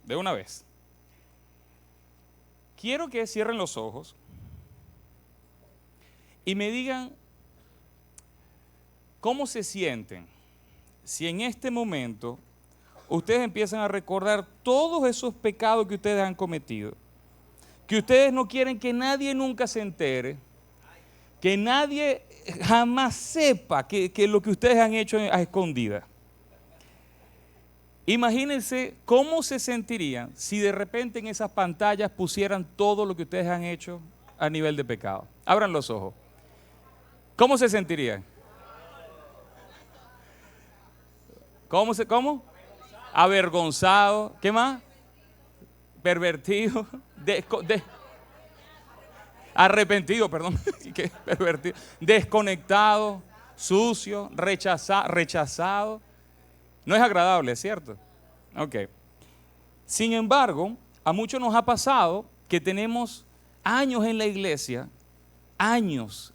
de una vez. Quiero que cierren los ojos y me digan cómo se sienten si en este momento ustedes empiezan a recordar todos esos pecados que ustedes han cometido, que ustedes no quieren que nadie nunca se entere, que nadie jamás sepa que lo que ustedes han hecho a escondidas. Imagínense cómo se sentirían si de repente en esas pantallas pusieran todo lo que ustedes han hecho a nivel de pecado. Abran los ojos. ¿Cómo se sentirían? ¿Cómo? Avergonzado. ¿Qué más? Pervertido. Arrepentido, perdón. ¿Qué? Pervertido. Desconectado. Sucio. Rechazado. No es agradable, ¿cierto? Ok. Sin embargo, a muchos nos ha pasado que tenemos años en la iglesia, años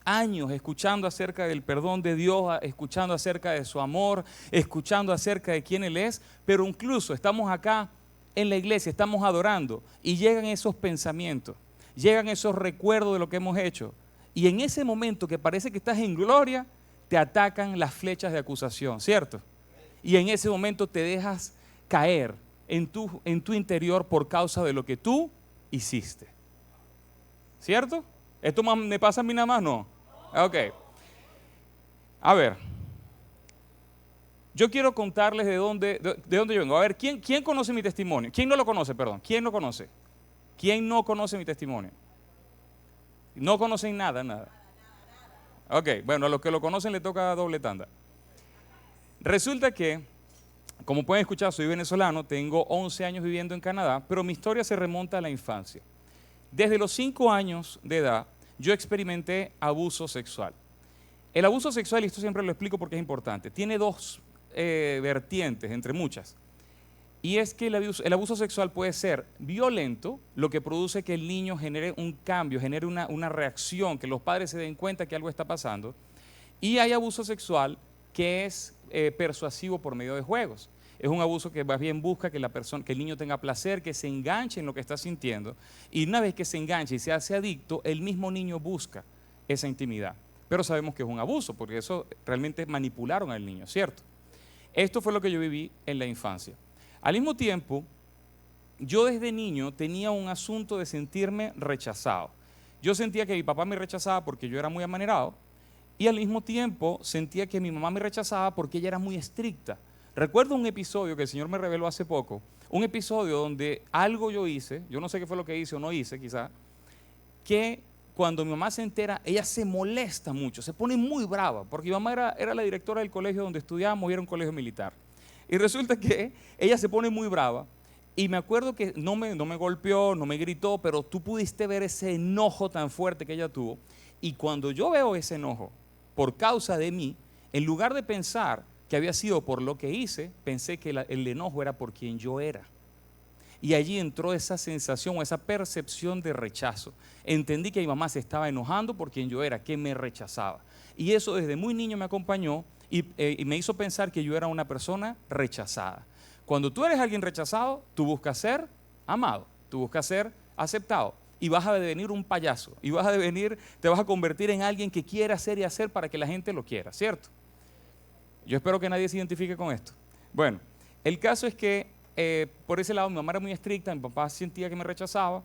escuchando acerca del perdón de Dios, escuchando acerca de su amor, escuchando acerca de quién Él es, pero incluso estamos acá en la iglesia, estamos adorando y llegan esos pensamientos, llegan esos recuerdos de lo que hemos hecho y en ese momento que parece que estás en gloria, te atacan las flechas de acusación, ¿cierto? Y en ese momento te dejas caer en tu interior por causa de lo que tú hiciste. ¿Cierto? ¿Esto me pasa a mí nada más? No. Ok. A ver. Yo quiero contarles de dónde yo vengo. A ver, ¿quién conoce mi testimonio? ¿Quién no lo conoce, perdón? ¿Quién no conoce? ¿Quién no conoce mi testimonio? No conocen nada. Ok, bueno, a los que lo conocen le toca doble tanda. Resulta que, como pueden escuchar, soy venezolano, tengo 11 años viviendo en Canadá, pero mi historia se remonta a la infancia. Desde los 5 años de edad, yo experimenté abuso sexual. El abuso sexual, y esto siempre lo explico porque es importante, tiene dos vertientes, entre muchas. Y es que el abuso sexual puede ser violento, lo que produce que el niño genere un cambio, genere una reacción, que los padres se den cuenta que algo está pasando. Y hay abuso sexual que es persuasivo por medio de juegos. Es un abuso que más bien busca que el niño tenga placer, que se enganche en lo que está sintiendo. Y una vez que se enganche y se hace adicto, el mismo niño busca esa intimidad. Pero sabemos que es un abuso, porque eso realmente manipularon al niño, ¿cierto? Esto fue lo que yo viví en la infancia. Al mismo tiempo, yo desde niño tenía un asunto de sentirme rechazado. Yo sentía que mi papá me rechazaba porque yo era muy amanerado, y al mismo tiempo sentía que mi mamá me rechazaba porque ella era muy estricta. Recuerdo un episodio que el Señor me reveló hace poco, un episodio donde algo yo hice, yo no sé qué fue lo que hice o no hice quizá, que cuando mi mamá se entera, ella se molesta mucho, se pone muy brava, porque mi mamá era la directora del colegio donde estudiábamos y era un colegio militar. Y resulta que ella se pone muy brava y me acuerdo que no me golpeó, no me gritó, pero tú pudiste ver ese enojo tan fuerte que ella tuvo. Y cuando yo veo ese enojo, por causa de mí, en lugar de pensar que había sido por lo que hice, pensé que el enojo era por quien yo era. Y allí entró esa sensación o esa percepción de rechazo. Entendí que mi mamá se estaba enojando por quien yo era, que me rechazaba. Y eso desde muy niño me acompañó y me hizo pensar que yo era una persona rechazada. Cuando tú eres alguien rechazado, tú buscas ser amado, tú buscas ser aceptado. Y vas a devenir un payaso, y te vas a convertir en alguien que quiere hacer y hacer para que la gente lo quiera, ¿cierto? Yo espero que nadie se identifique con esto. Bueno, el caso es que por ese lado mi mamá era muy estricta, mi papá sentía que me rechazaba.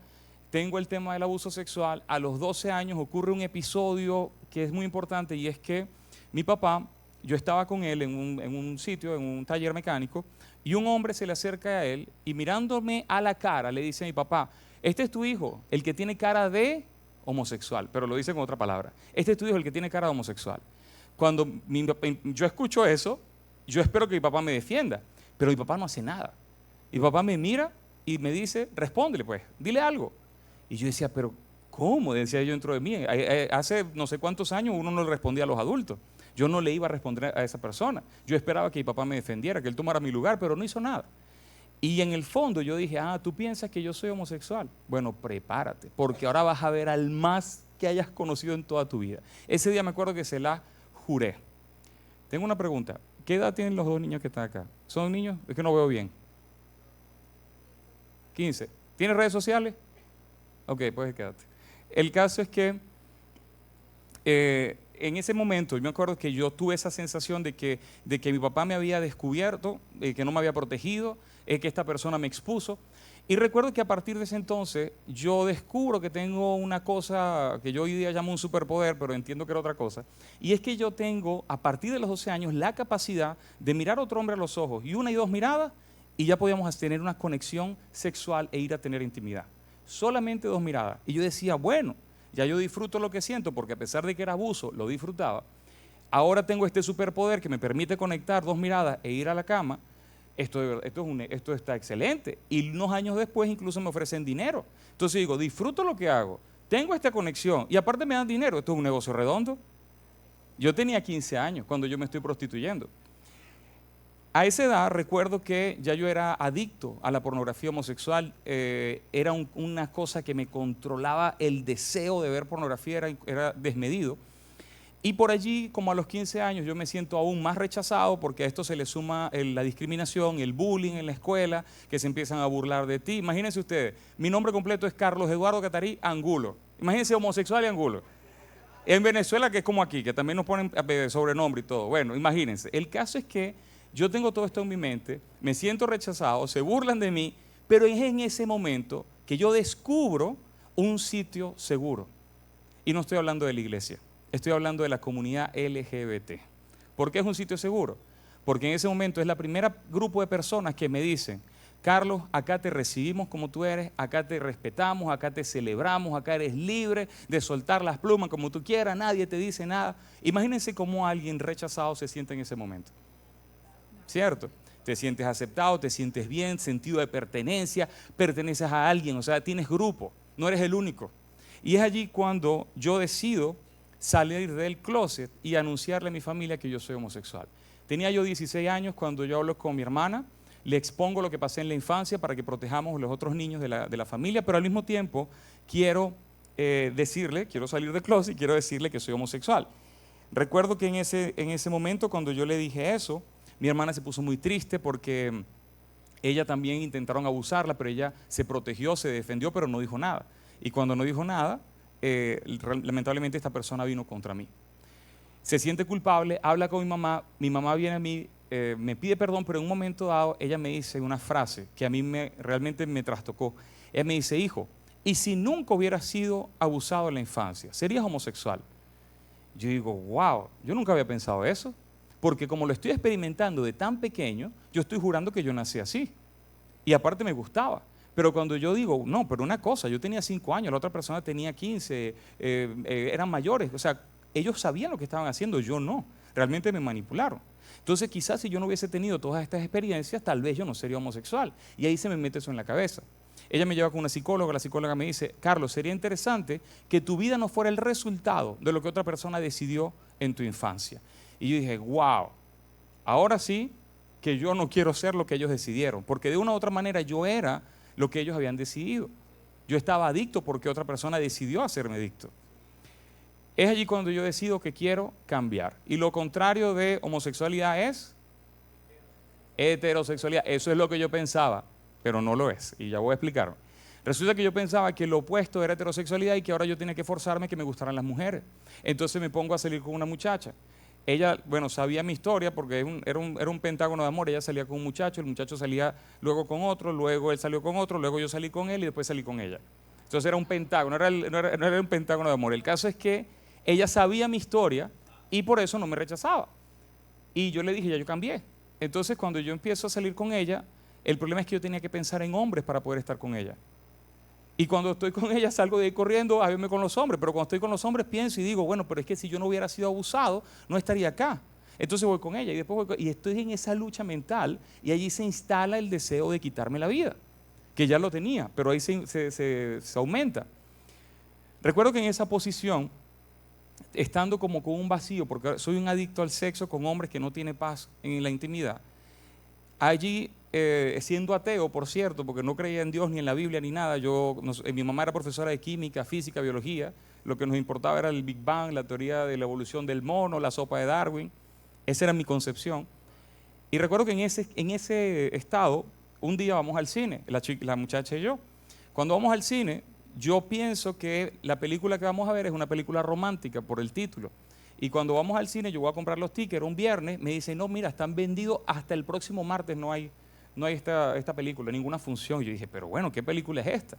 Tengo el tema del abuso sexual. A los 12 años ocurre un episodio que es muy importante y es que mi papá, yo estaba con él en un sitio, en un taller mecánico, y un hombre se le acerca a él y mirándome a la cara le dice a mi papá: este es tu hijo, el que tiene cara de homosexual, pero lo dice con otra palabra. Este es tu hijo, el que tiene cara de homosexual. Cuando yo escucho eso, yo espero que mi papá me defienda, pero mi papá no hace nada. Mi papá me mira y me dice: respóndele pues, dile algo. Y yo decía: pero ¿cómo? Decía yo dentro de mí. Hace no sé cuántos años uno no le respondía a los adultos. Yo no le iba a responder a esa persona. Yo esperaba que mi papá me defendiera, que él tomara mi lugar, pero no hizo nada. Y en el fondo yo dije: ¿tú piensas que yo soy homosexual? Bueno, prepárate, porque ahora vas a ver al más que hayas conocido en toda tu vida. Ese día me acuerdo que se la juré. Tengo una pregunta. ¿Qué edad tienen los dos niños que están acá? ¿Son niños? Es que no veo bien. 15. ¿Tienes redes sociales? Ok, pues quédate. El caso es que en ese momento, yo me acuerdo que yo tuve esa sensación de que mi papá me había descubierto, que no me había protegido, que esta persona me expuso. Y recuerdo que a partir de ese entonces yo descubro que tengo una cosa que yo hoy día llamo un superpoder, pero entiendo que era otra cosa. Y es que yo tengo, a partir de los 12 años, la capacidad de mirar a otro hombre a los ojos y una y dos miradas y ya podíamos tener una conexión sexual e ir a tener intimidad. Solamente dos miradas. Y yo decía, bueno, ya yo disfruto lo que siento porque a pesar de que era abuso, lo disfrutaba. Ahora tengo este superpoder que me permite conectar dos miradas e ir a la cama. Esto está excelente. Y unos años después incluso me ofrecen dinero. Entonces digo, disfruto lo que hago, tengo esta conexión y aparte me dan dinero. Esto es un negocio redondo. Yo tenía 15 años cuando yo me estoy prostituyendo. A esa edad recuerdo que ya yo era adicto a la pornografía homosexual. Era una cosa que me controlaba el deseo de ver pornografía, era desmedido. Y por allí, como a los 15 años, yo me siento aún más rechazado porque a esto se le suma la discriminación, el bullying en la escuela, que se empiezan a burlar de ti. Imagínense ustedes, mi nombre completo es Carlos Eduardo Catarí Angulo. Imagínense homosexual y Angulo. En Venezuela, que es como aquí, que también nos ponen sobrenombre y todo. Bueno, imagínense. El caso es que yo tengo todo esto en mi mente, me siento rechazado, se burlan de mí, pero es en ese momento que yo descubro un sitio seguro. Y no estoy hablando de la iglesia. Estoy hablando de la comunidad LGBT. ¿Por qué es un sitio seguro? Porque en ese momento es la primera grupo de personas que me dicen, Carlos, acá te recibimos como tú eres, acá te respetamos, acá te celebramos, acá eres libre de soltar las plumas como tú quieras, nadie te dice nada. Imagínense cómo alguien rechazado se siente en ese momento. ¿Cierto? Te sientes aceptado, te sientes bien, sentido de pertenencia, perteneces a alguien, o sea, tienes grupo, no eres el único. Y es allí cuando yo decido salir del closet y anunciarle a mi familia que yo soy homosexual. Tenía yo 16 años cuando yo hablo con mi hermana, le expongo lo que pasé en la infancia para que protejamos a los otros niños de la familia, pero al mismo tiempo quiero quiero salir del closet y quiero decirle que soy homosexual. Recuerdo que en ese momento cuando yo le dije eso, mi hermana se puso muy triste porque ella también intentaron abusarla, pero ella se protegió, se defendió, pero no dijo nada. Y cuando no dijo nada, lamentablemente esta persona vino contra mí. Se siente culpable, habla con mi mamá viene a mí, me pide perdón, pero en un momento dado ella me dice una frase que a mí realmente me trastocó. Ella me dice, hijo, ¿y si nunca hubieras sido abusado en la infancia, serías homosexual? Yo digo, wow, yo nunca había pensado eso, porque como lo estoy experimentando de tan pequeño, yo estoy jurando que yo nací así. Y aparte me gustaba. Pero cuando yo digo, no, pero una cosa, yo tenía 5 años, la otra persona tenía 15, eran mayores, o sea, ellos sabían lo que estaban haciendo, yo no, realmente me manipularon. Entonces quizás si yo no hubiese tenido todas estas experiencias, tal vez yo no sería homosexual. Y ahí se me mete eso en la cabeza. Ella me lleva con una psicóloga, la psicóloga me dice, Carlos, sería interesante que tu vida no fuera el resultado de lo que otra persona decidió en tu infancia. Y yo dije, wow, ahora sí que yo no quiero ser lo que ellos decidieron, porque de una u otra manera yo era lo que ellos habían decidido. Yo estaba adicto porque otra persona decidió hacerme adicto. Es allí cuando yo decido que quiero cambiar. Y lo contrario de homosexualidad es heterosexualidad. Eso es lo que yo pensaba, pero no lo es. Y ya voy a explicar. Resulta que yo pensaba que lo opuesto era heterosexualidad y que ahora yo tenía que forzarme que me gustaran las mujeres. Entonces me pongo a salir con una muchacha. Ella, bueno, sabía mi historia porque era un pentágono de amor. Ella salía con un muchacho, el muchacho salía luego con otro, luego él salió con otro, luego yo salí con él y después salí con ella. Entonces era un pentágono, no era un pentágono de amor. El caso es que ella sabía mi historia y por eso no me rechazaba. Y yo le dije, ya yo cambié. Entonces cuando yo empiezo a salir con ella, el problema es que yo tenía que pensar en hombres para poder estar con ella. Y cuando estoy con ella salgo de ahí corriendo a verme con los hombres, pero cuando estoy con los hombres pienso y digo, bueno, pero es que si yo no hubiera sido abusado, no estaría acá. Entonces voy con ella y después y estoy en esa lucha mental y allí se instala el deseo de quitarme la vida, que ya lo tenía, pero ahí se aumenta. Recuerdo que en esa posición, estando como con un vacío, porque soy un adicto al sexo con hombres que no tiene paz en la intimidad, allí siendo ateo, por cierto, porque no creía en Dios ni en la Biblia ni nada, mi mamá era profesora de química, física, biología, lo que nos importaba era el Big Bang, la teoría de la evolución del mono, la sopa de Darwin, esa era mi concepción. Y recuerdo que en ese estado, un día vamos al cine, la muchacha y yo. Cuando vamos al cine, yo pienso que la película que vamos a ver es una película romántica por el título. Y cuando vamos al cine, yo voy a comprar los tickets, era un viernes, me dicen, no, mira, están vendidos hasta el próximo martes, no hay esta película, ninguna función. Y yo dije, pero bueno, ¿qué película es esta?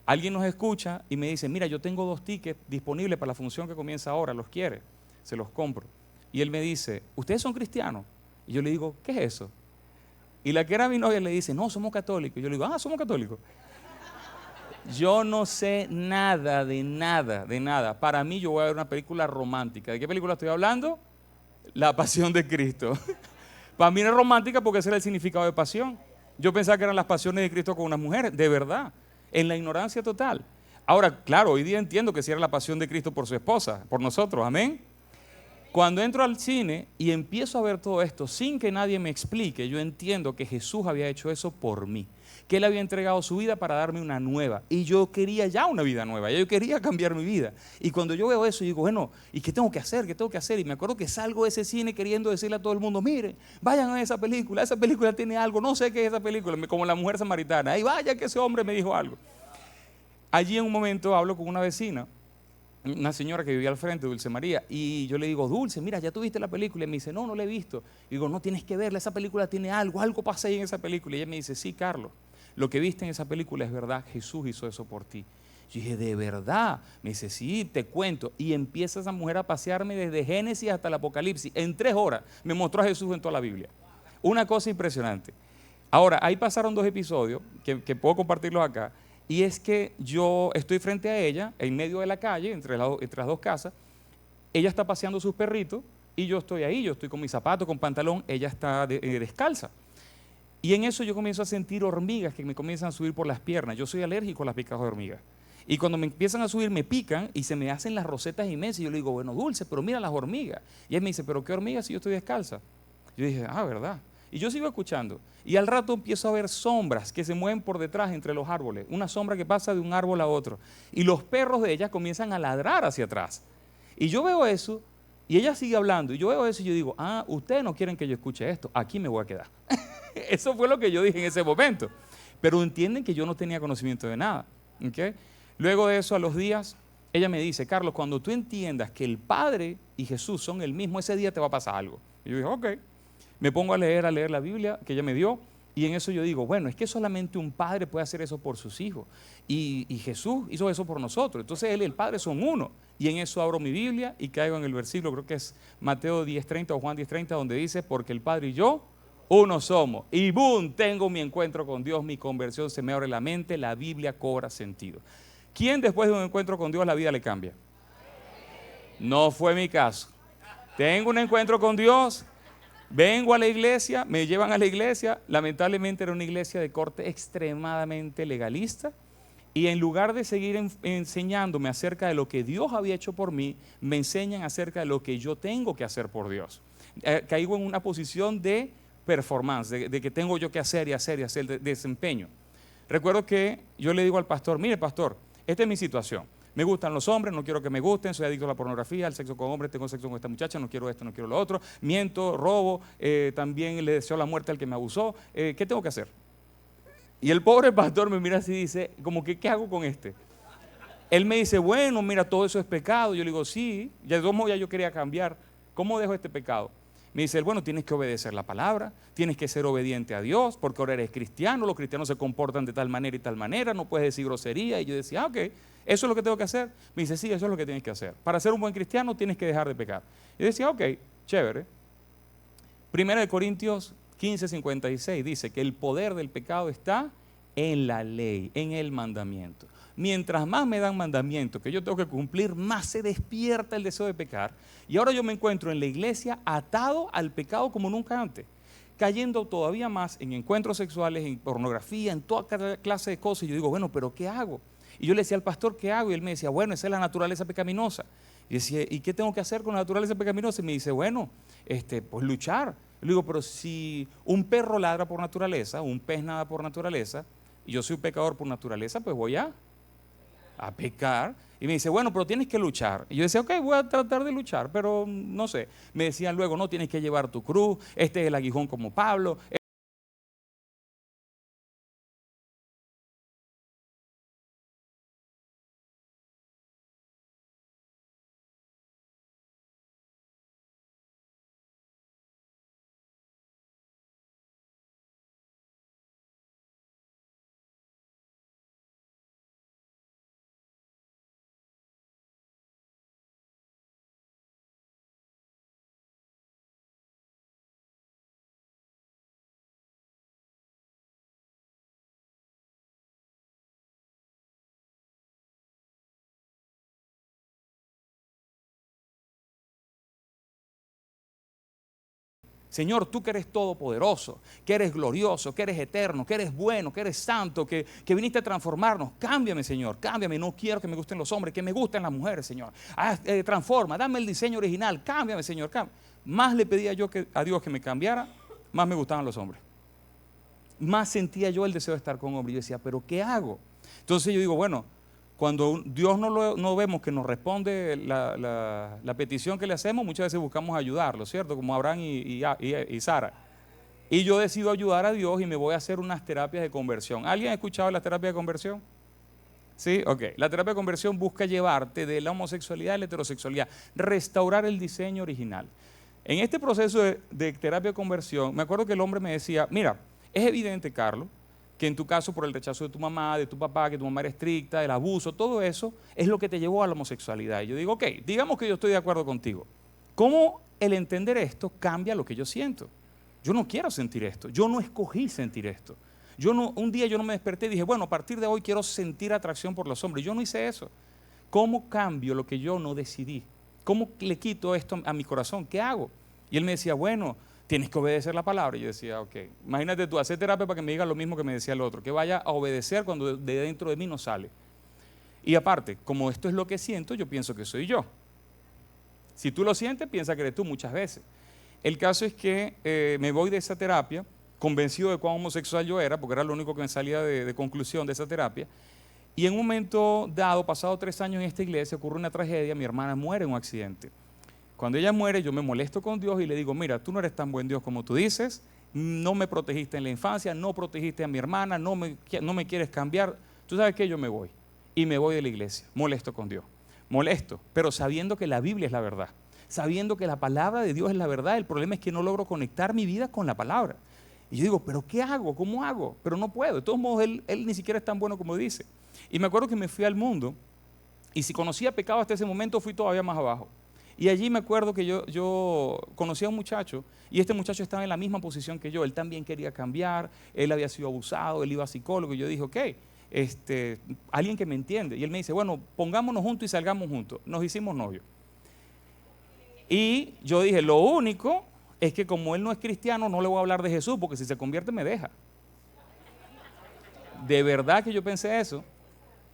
Alguien nos escucha y me dice, mira, yo tengo 2 tickets disponibles para la función que comienza ahora, ¿los quiere? Se los compro. Y él me dice, ¿ustedes son cristianos? Y yo le digo, ¿qué es eso? Y la que era mi novia le dice, no, somos católicos. Y yo le digo, somos católicos. Yo no sé nada, de nada, de nada. Para mí yo voy a ver una película romántica. ¿De qué película estoy hablando? La Pasión de Cristo. Para mí no es romántica porque ese era el significado de pasión. Yo pensaba que eran las pasiones de Cristo con unas mujeres, de verdad, en la ignorancia total. Ahora, claro, hoy día entiendo que sí era la pasión de Cristo por su esposa, por nosotros, amén. Cuando entro al cine y empiezo a ver todo esto sin que nadie me explique, yo entiendo que Jesús había hecho eso por mí, que Él había entregado su vida para darme una nueva, y yo quería ya una vida nueva, yo quería cambiar mi vida. Y cuando yo veo eso, yo digo, bueno, ¿y qué tengo que hacer? ¿Qué tengo que hacer? Y me acuerdo que salgo de ese cine queriendo decirle a todo el mundo, miren, vayan a esa película tiene algo, no sé qué es esa película, como La Mujer Samaritana, ahí vaya que ese hombre me dijo algo. Allí en un momento hablo con una vecina, una señora que vivía al frente, Dulce María, y yo le digo, Dulce, mira, ¿ya tú viste la película? Y me dice, no, no la he visto. Y digo, no, tienes que verla, esa película tiene algo pasa ahí en esa película. Y ella me dice, sí, Carlos, lo que viste en esa película es verdad, Jesús hizo eso por ti. Yo dije, ¿de verdad? Me dice, sí, te cuento. Y empieza esa mujer a pasearme desde Génesis hasta el Apocalipsis. En 3 horas me mostró a Jesús en toda la Biblia. Una cosa impresionante. Ahora, ahí pasaron 2 episodios que puedo compartirlos acá. Y es que yo estoy frente a ella, en medio de la calle, entre las 2 casas. Ella está paseando sus perritos y yo estoy ahí, yo estoy con mis zapatos, con pantalón, ella está descalza. Y en eso yo comienzo a sentir hormigas que me comienzan a subir por las piernas. Yo soy alérgico a las picadas de hormigas. Y cuando me empiezan a subir, me pican y se me hacen las rosetas inmensas. Y yo le digo, bueno, Dulce, pero mira las hormigas. Y él me dice, ¿pero qué hormigas si yo estoy descalza? Yo dije, ¿verdad? Y yo sigo escuchando. Y al rato empiezo a ver sombras que se mueven por detrás entre los árboles. Una sombra que pasa de un árbol a otro. Y los perros de ella comienzan a ladrar hacia atrás. Y yo veo eso, y ella sigue hablando. Y yo veo eso y yo digo, ustedes no quieren que yo escuche esto. Aquí me voy a quedar. Eso fue lo que yo dije en ese momento. Pero entienden que yo no tenía conocimiento de nada. ¿Okay? Luego de eso, a los días, ella me dice, Carlos, cuando tú entiendas que el Padre y Jesús son el mismo, ese día te va a pasar algo. Y yo dije, ok. Me pongo a leer la Biblia que ella me dio, y en eso yo digo, bueno, es que solamente un padre puede hacer eso por sus hijos. Y Jesús hizo eso por nosotros. Entonces Él y el Padre son uno. Y en eso abro mi Biblia y caigo en el versículo, creo que es Mateo 10:30 o Juan 10:30, donde dice, porque el Padre y yo uno somos. Y boom, tengo mi encuentro con Dios, mi conversión, se me abre la mente, la Biblia cobra sentido. ¿Quién después de un encuentro con Dios la vida le cambia? No fue mi caso. Tengo un encuentro con Dios. Vengo a la iglesia, me llevan a la iglesia, lamentablemente era una iglesia de corte extremadamente legalista, y en lugar de seguir enseñándome acerca de lo que Dios había hecho por mí, me enseñan acerca de lo que yo tengo que hacer por Dios. Caigo en una posición de performance, de que tengo yo que hacer y hacer y hacer, de desempeño. Recuerdo que yo le digo al pastor, mire pastor, esta es mi situación. Me gustan los hombres, no quiero que me gusten, soy adicto a la pornografía, al sexo con hombres, tengo sexo con esta muchacha, no quiero esto, no quiero lo otro, miento, robo, también le deseo la muerte al que me abusó, ¿qué tengo que hacer? Y el pobre pastor me mira así y dice, como que, ¿qué hago con este? Él me dice, bueno, mira, todo eso es pecado. Yo le digo, sí, ya de todos modos ya yo quería cambiar, ¿cómo dejo este pecado? Me dice, bueno, tienes que obedecer la palabra, tienes que ser obediente a Dios, porque ahora eres cristiano, los cristianos se comportan de tal manera y tal manera, no puedes decir grosería. Y yo decía, ok, ¿eso es lo que tengo que hacer? Me dice, sí, eso es lo que tienes que hacer. Para ser un buen cristiano tienes que dejar de pecar. Y yo decía, ok, chévere. 1 Corintios 15:56 dice que el poder del pecado está en la ley, en el mandamiento. Mientras más me dan mandamientos que yo tengo que cumplir, más se despierta el deseo de pecar. Y ahora yo me encuentro en la iglesia atado al pecado como nunca antes, cayendo todavía más en encuentros sexuales, en pornografía, en toda clase de cosas. Y yo digo, bueno, ¿pero qué hago? Y yo le decía al pastor, ¿qué hago? Y él me decía, bueno, esa es la naturaleza pecaminosa. Y decía, ¿y qué tengo que hacer con la naturaleza pecaminosa? Y me dice, bueno, pues luchar. Y le digo, pero si un perro ladra por naturaleza, un pez nada por naturaleza, y yo soy un pecador por naturaleza, pues voy a pecar. Y me dice, bueno, pero tienes que luchar. Y yo decía, ok, voy a tratar de luchar, pero no sé. Me decían luego, no, tienes que llevar tu cruz, este es el aguijón como Pablo. Señor, tú que eres todopoderoso, que eres glorioso, que eres eterno, que eres bueno, que eres santo, que viniste a transformarnos. Cámbiame, Señor, cámbiame. No quiero que me gusten los hombres, que me gusten las mujeres, Señor. Transforma, dame el diseño original. Cámbiame, Señor, cámbiame. Más le pedía yo a Dios que me cambiara, más me gustaban los hombres. Más sentía yo el deseo de estar con hombres. Yo decía, ¿pero qué hago? Entonces yo digo, bueno, cuando Dios no vemos que nos responde la petición que le hacemos, muchas veces buscamos ayudarlo, ¿cierto? Como Abraham y Sara. Y yo decido ayudar a Dios y me voy a hacer unas terapias de conversión. ¿Alguien ha escuchado la terapia de conversión? ¿Sí? Ok. La terapia de conversión busca llevarte de la homosexualidad a la heterosexualidad, restaurar el diseño original. En este proceso de terapia de conversión, me acuerdo que el hombre me decía, mira, es evidente, Carlos, que en tu caso por el rechazo de tu mamá, de tu papá, que tu mamá era estricta, el abuso, todo eso es lo que te llevó a la homosexualidad. Y yo digo, ok, digamos que yo estoy de acuerdo contigo. ¿Cómo el entender esto cambia lo que yo siento? Yo no quiero sentir esto, yo no escogí sentir esto. Un día yo no me desperté y dije, bueno, a partir de hoy quiero sentir atracción por los hombres. Yo no hice eso. ¿Cómo cambio lo que yo no decidí? ¿Cómo le quito esto a mi corazón? ¿Qué hago? Y él me decía, bueno, tienes que obedecer la palabra. Y yo decía, ok, imagínate tú, hacer terapia para que me diga lo mismo que me decía el otro, que vaya a obedecer cuando de dentro de mí no sale. Y aparte, como esto es lo que siento, yo pienso que soy yo. Si tú lo sientes, piensa que eres tú muchas veces. El caso es que me voy de esa terapia, convencido de cuán homosexual yo era, porque era lo único que me salía de conclusión de esa terapia. Y en un momento dado, pasado 3 años en esta iglesia, ocurre una tragedia, mi hermana muere en un accidente. Cuando ella muere, yo me molesto con Dios y le digo, mira, tú no eres tan buen Dios como tú dices, no me protegiste en la infancia, no protegiste a mi hermana, no me quieres cambiar. ¿Tú sabes qué? Yo me voy. Y me voy de la iglesia, molesto con Dios. Molesto, pero sabiendo que la Biblia es la verdad. Sabiendo que la palabra de Dios es la verdad. El problema es que no logro conectar mi vida con la palabra. Y yo digo, ¿pero qué hago? ¿Cómo hago? Pero no puedo. De todos modos, él ni siquiera es tan bueno como dice. Y me acuerdo que me fui al mundo y si conocía pecado hasta ese momento, fui todavía más abajo. Y allí me acuerdo que yo conocí a un muchacho y este muchacho estaba en la misma posición que yo. Él también quería cambiar, él había sido abusado, él iba a psicólogo. Y yo dije, ok, alguien que me entiende. Y él me dice, bueno, pongámonos juntos y salgamos juntos. Nos hicimos novios. Y yo dije, lo único es que como él no es cristiano, no le voy a hablar de Jesús, porque si se convierte me deja. De verdad que yo pensé eso.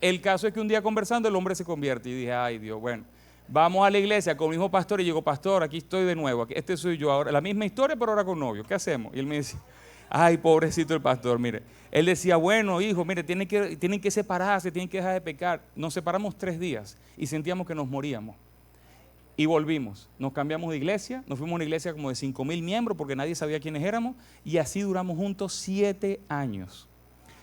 El caso es que un día conversando el hombre se convierte y dije, ay Dios, bueno, vamos a la iglesia con el mismo pastor y digo, pastor, aquí estoy de nuevo, este soy yo ahora, la misma historia pero ahora con novio, ¿qué hacemos? Y él me dice, ay pobrecito el pastor, mire, él decía, bueno hijo, mire, tienen que separarse, tienen que dejar de pecar. Nos separamos 3 días y sentíamos que nos moríamos. Y volvimos, nos cambiamos de iglesia, nos fuimos a una iglesia como de 5,000 miembros porque nadie sabía quiénes éramos y así duramos juntos 7 años.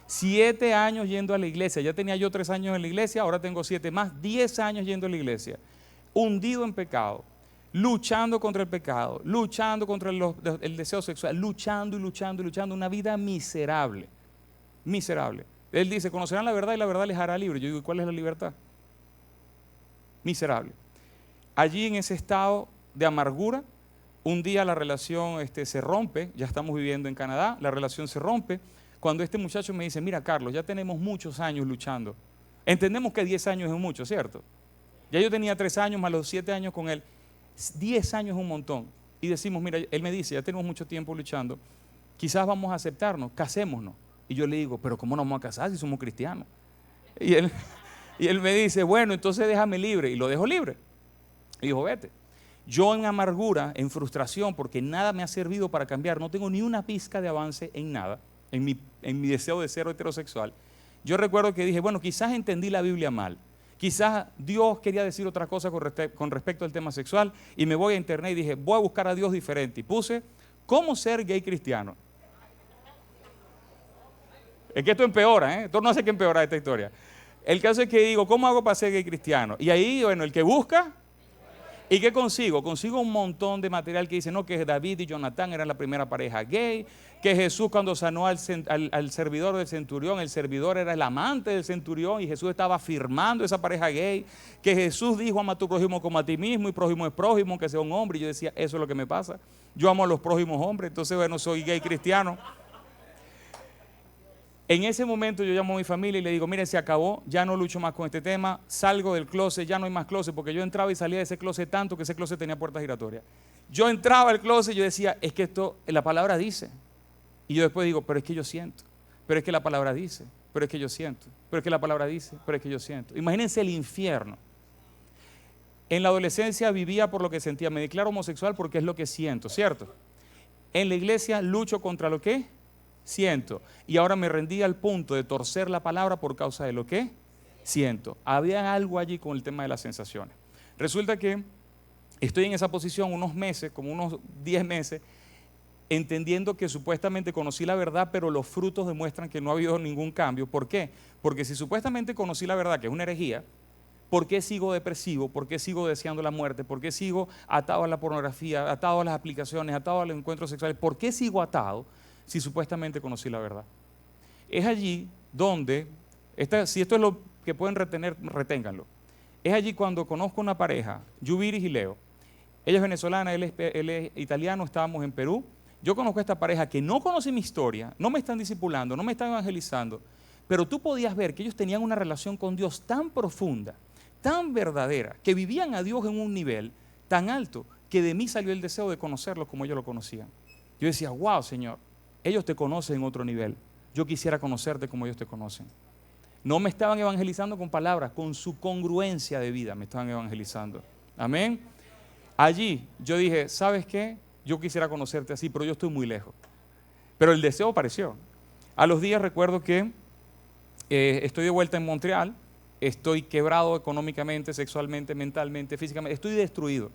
7 años yendo a la iglesia, ya tenía yo 3 años en la iglesia, ahora tengo 7 más, 10 años yendo a la iglesia, hundido en pecado, luchando contra el pecado, luchando contra el deseo sexual, luchando y luchando y luchando, una vida miserable, miserable. Él dice, conocerán la verdad y la verdad les hará libre. Yo digo, ¿y cuál es la libertad? Miserable. Allí en ese estado de amargura, un día la relación se rompe, ya estamos viviendo en Canadá, la relación se rompe, cuando este muchacho me dice, mira Carlos, ya tenemos muchos años luchando. Entendemos que 10 años es mucho, ¿cierto? Ya yo tenía 3 años más los 7 años con él, 10 años es un montón. Y decimos, mira, él me dice, ya tenemos mucho tiempo luchando, quizás vamos a aceptarnos, casémonos. Y yo le digo, pero ¿cómo nos vamos a casar si somos cristianos? Y él me dice, bueno, entonces déjame libre, y lo dejo libre. Y dijo, vete. Yo en amargura, en frustración, porque nada me ha servido para cambiar, no tengo ni una pizca de avance en nada, en mi deseo de ser heterosexual. Yo recuerdo que dije, bueno, quizás entendí la Biblia mal, quizás Dios quería decir otra cosa con respecto al tema sexual, y me voy a internet y dije, voy a buscar a Dios diferente, y puse, ¿cómo ser gay cristiano? Es que esto empeora, esto no hace que empeorar esta historia. El caso es que digo, ¿cómo hago para ser gay cristiano? Y ahí, bueno, el que busca... ¿Y qué consigo? Consigo un montón de material que dice, no, que David y Jonatán eran la primera pareja gay, que Jesús cuando sanó al servidor del centurión, el servidor era el amante del centurión y Jesús estaba afirmando esa pareja gay, que Jesús dijo, ama a tu prójimo como a ti mismo y prójimo es prójimo, que sea un hombre. Y yo decía, eso es lo que me pasa, yo amo a los prójimos hombres, entonces bueno, soy gay cristiano. En ese momento yo llamo a mi familia y le digo, mire, se acabó, ya no lucho más con este tema, salgo del closet, ya no hay más closet, porque yo entraba y salía de ese closet tanto que ese closet tenía puertas giratorias. Yo entraba al closet y yo decía, es que esto, la palabra dice. Y yo después digo, pero es que yo siento, pero es que la palabra dice, pero es que yo siento, pero es que la palabra dice, pero es que yo siento. Imagínense el infierno. En la adolescencia vivía por lo que sentía, me declaro homosexual porque es lo que siento, ¿cierto? En la iglesia lucho contra lo que siento. Y ahora me rendí al punto de torcer la palabra por causa de lo que siento. Había algo allí con el tema de las sensaciones. Resulta que estoy en esa posición unos meses, como unos 10 meses, entendiendo que supuestamente conocí la verdad, pero los frutos demuestran que no ha habido ningún cambio. ¿Por qué? Porque si supuestamente conocí la verdad, que es una herejía, ¿por qué sigo depresivo? ¿Por qué sigo deseando la muerte? ¿Por qué sigo atado a la pornografía, atado a las aplicaciones, atado a los encuentros sexuales? ¿Por qué sigo atado si supuestamente conocí la verdad? Es allí donde, si esto es lo que pueden retener, reténganlo. Es allí cuando conozco una pareja, Yubiris y Leo. Ella es venezolana, él es italiano, estábamos en Perú. Yo conozco a esta pareja que no conoce mi historia, no me están discipulando, no me están evangelizando, pero tú podías ver que ellos tenían una relación con Dios tan profunda, tan verdadera, que vivían a Dios en un nivel tan alto, que de mí salió el deseo de conocerlos como ellos lo conocían. Yo decía, wow, Señor, ellos te conocen en otro nivel. Yo quisiera conocerte como ellos te conocen. No me estaban evangelizando con palabras, con su congruencia de vida me estaban evangelizando. Amén. Allí yo dije, ¿sabes qué? Yo quisiera conocerte así, pero yo estoy muy lejos. Pero el deseo apareció. A los días recuerdo que estoy de vuelta en Montreal, estoy quebrado económicamente, sexualmente, mentalmente, físicamente, estoy destruido.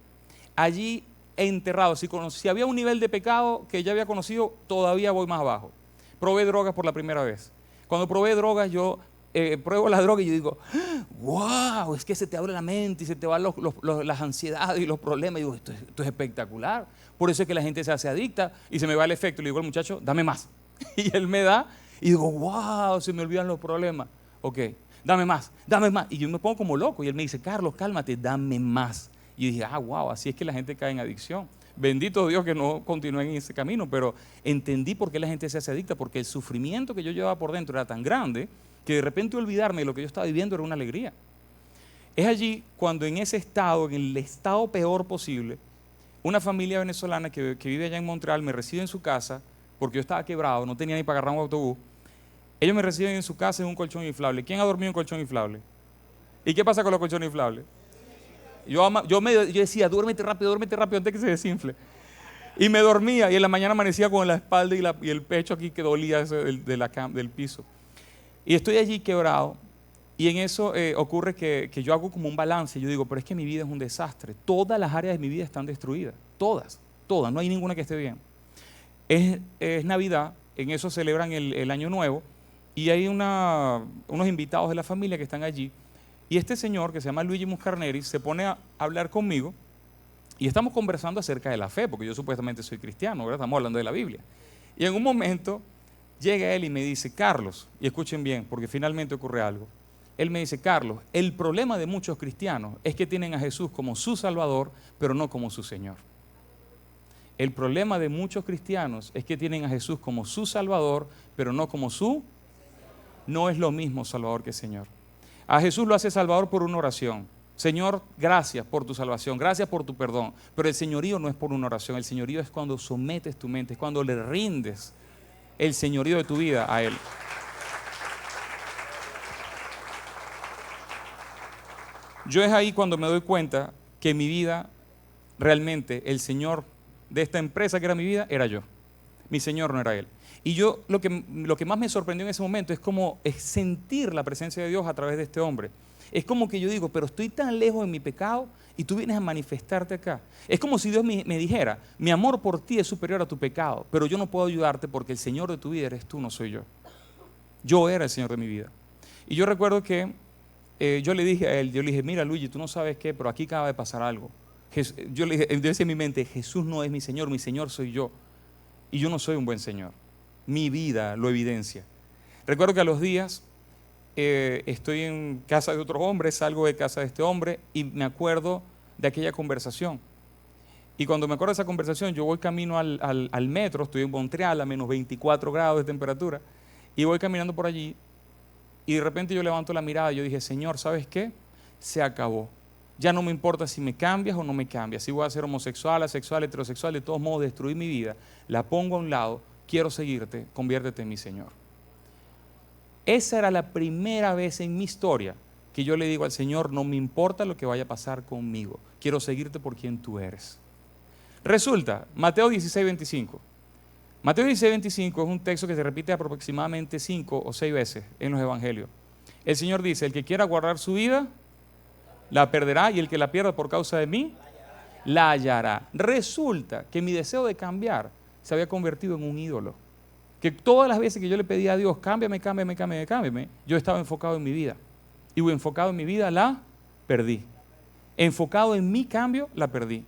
Allí enterrado, si había un nivel de pecado que ya había conocido, todavía voy más abajo. Probé drogas por la primera vez. Cuando probé drogas, yo pruebo la droga y yo digo, wow, es que se te abre la mente y se te van las ansiedades y los problemas. Y digo, esto es espectacular. Por eso es que la gente se hace adicta y se me va el efecto. Le digo al muchacho, dame más. Y él me da y digo, wow, se me olvidan los problemas. Ok, dame más, dame más. Y yo me pongo como loco y él me dice, Carlos, cálmate, dame más. Y yo dije, wow, así es que la gente cae en adicción. Bendito Dios que no continúe en ese camino, pero entendí por qué la gente se hace adicta, porque el sufrimiento que yo llevaba por dentro era tan grande que de repente olvidarme de lo que yo estaba viviendo era una alegría. Es allí cuando en ese estado, en el estado peor posible, una familia venezolana que vive allá en Montreal me recibe en su casa, porque yo estaba quebrado, no tenía ni para agarrar un autobús. Ellos me reciben en su casa en un colchón inflable. ¿Quién ha dormido en un colchón inflable? ¿Y qué pasa con los colchones inflables? Yo decía, duérmete rápido antes que se desinfle. Y me dormía y en la mañana amanecía con la espalda y el pecho aquí que dolía del piso. Y estoy allí quebrado y en eso ocurre que yo hago como un balance. Yo digo, pero es que mi vida es un desastre. Todas las áreas de mi vida están destruidas. Todas, no hay ninguna que esté bien. Es Navidad, en eso celebran el Año Nuevo y hay unos invitados de la familia que están allí. Y este señor, que se llama Luigi Muscarneri, se pone a hablar conmigo y estamos conversando acerca de la fe, porque yo supuestamente soy cristiano, ¿verdad? Estamos hablando de la Biblia. Y en un momento llega él y me dice, Carlos, y escuchen bien, porque finalmente ocurre algo. Él me dice, Carlos, el problema de muchos cristianos es que tienen a Jesús como su Salvador, pero no como su Señor. El problema de muchos cristianos es que tienen a Jesús como su Salvador, pero no como su... No es lo mismo Salvador que Señor. A Jesús lo hace Salvador por una oración. Señor, gracias por tu salvación, gracias por tu perdón. Pero el señorío no es por una oración, el señorío es cuando sometes tu mente, es cuando le rindes el señorío de tu vida a Él. Yo es ahí cuando me doy cuenta que mi vida, realmente, el Señor de esta empresa que era mi vida, era yo. Mi Señor no era Él. Y yo lo que más me sorprendió en ese momento es sentir la presencia de Dios a través de este hombre. Es como que yo digo, pero estoy tan lejos de mi pecado y tú vienes a manifestarte acá. Es como si Dios me dijera, mi amor por ti es superior a tu pecado, pero yo no puedo ayudarte porque el Señor de tu vida eres tú, no soy yo. Yo era el Señor de mi vida. Y yo recuerdo que yo le dije a él, mira Luigi, tú no sabes qué, pero aquí acaba de pasar algo. Yo decía en mi mente, Jesús no es mi Señor soy yo. Y yo no soy un buen Señor. Mi vida lo evidencia. Recuerdo que a los días estoy en casa de otro hombre, salgo de casa de este hombre y me acuerdo de aquella conversación. Y cuando me acuerdo de esa conversación, yo voy camino al metro, estoy en Montreal a menos 24 grados de temperatura, Y voy caminando por allí y de repente yo levanto la mirada y yo dije, Señor, ¿sabes qué? Se acabó. Ya no me importa si me cambias o no me cambias, si voy a ser homosexual, asexual, heterosexual, de todos modos destruir mi vida, la pongo a un lado, quiero seguirte, conviértete en mi Señor. Esa era la primera vez en mi historia que yo le digo al Señor, no me importa lo que vaya a pasar conmigo, quiero seguirte por quien tú eres. Resulta, Mateo 16, 25. Mateo 16, 25 es un texto que se repite aproximadamente 5 o 6 veces en los evangelios. El Señor dice, el que quiera guardar su vida, la perderá, y el que la pierda por causa de mí, la hallará. Resulta que mi deseo de cambiar se había convertido en un ídolo. Que todas las veces que yo le pedía a Dios, cámbiame, cámbiame, cámbiame, cámbiame, yo estaba enfocado en mi vida. Y enfocado en mi vida la perdí. Enfocado en mi cambio, la perdí.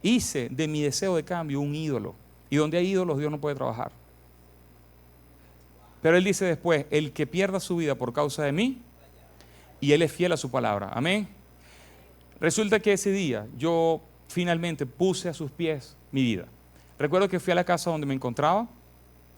Hice de mi deseo de cambio un ídolo. Y donde hay ídolos, Dios no puede trabajar. Pero Él dice después, el que pierda su vida por causa de mí, y Él es fiel a su palabra. Amén. Resulta que ese día yo finalmente puse a sus pies mi vida. Recuerdo que fui a la casa donde me encontraba.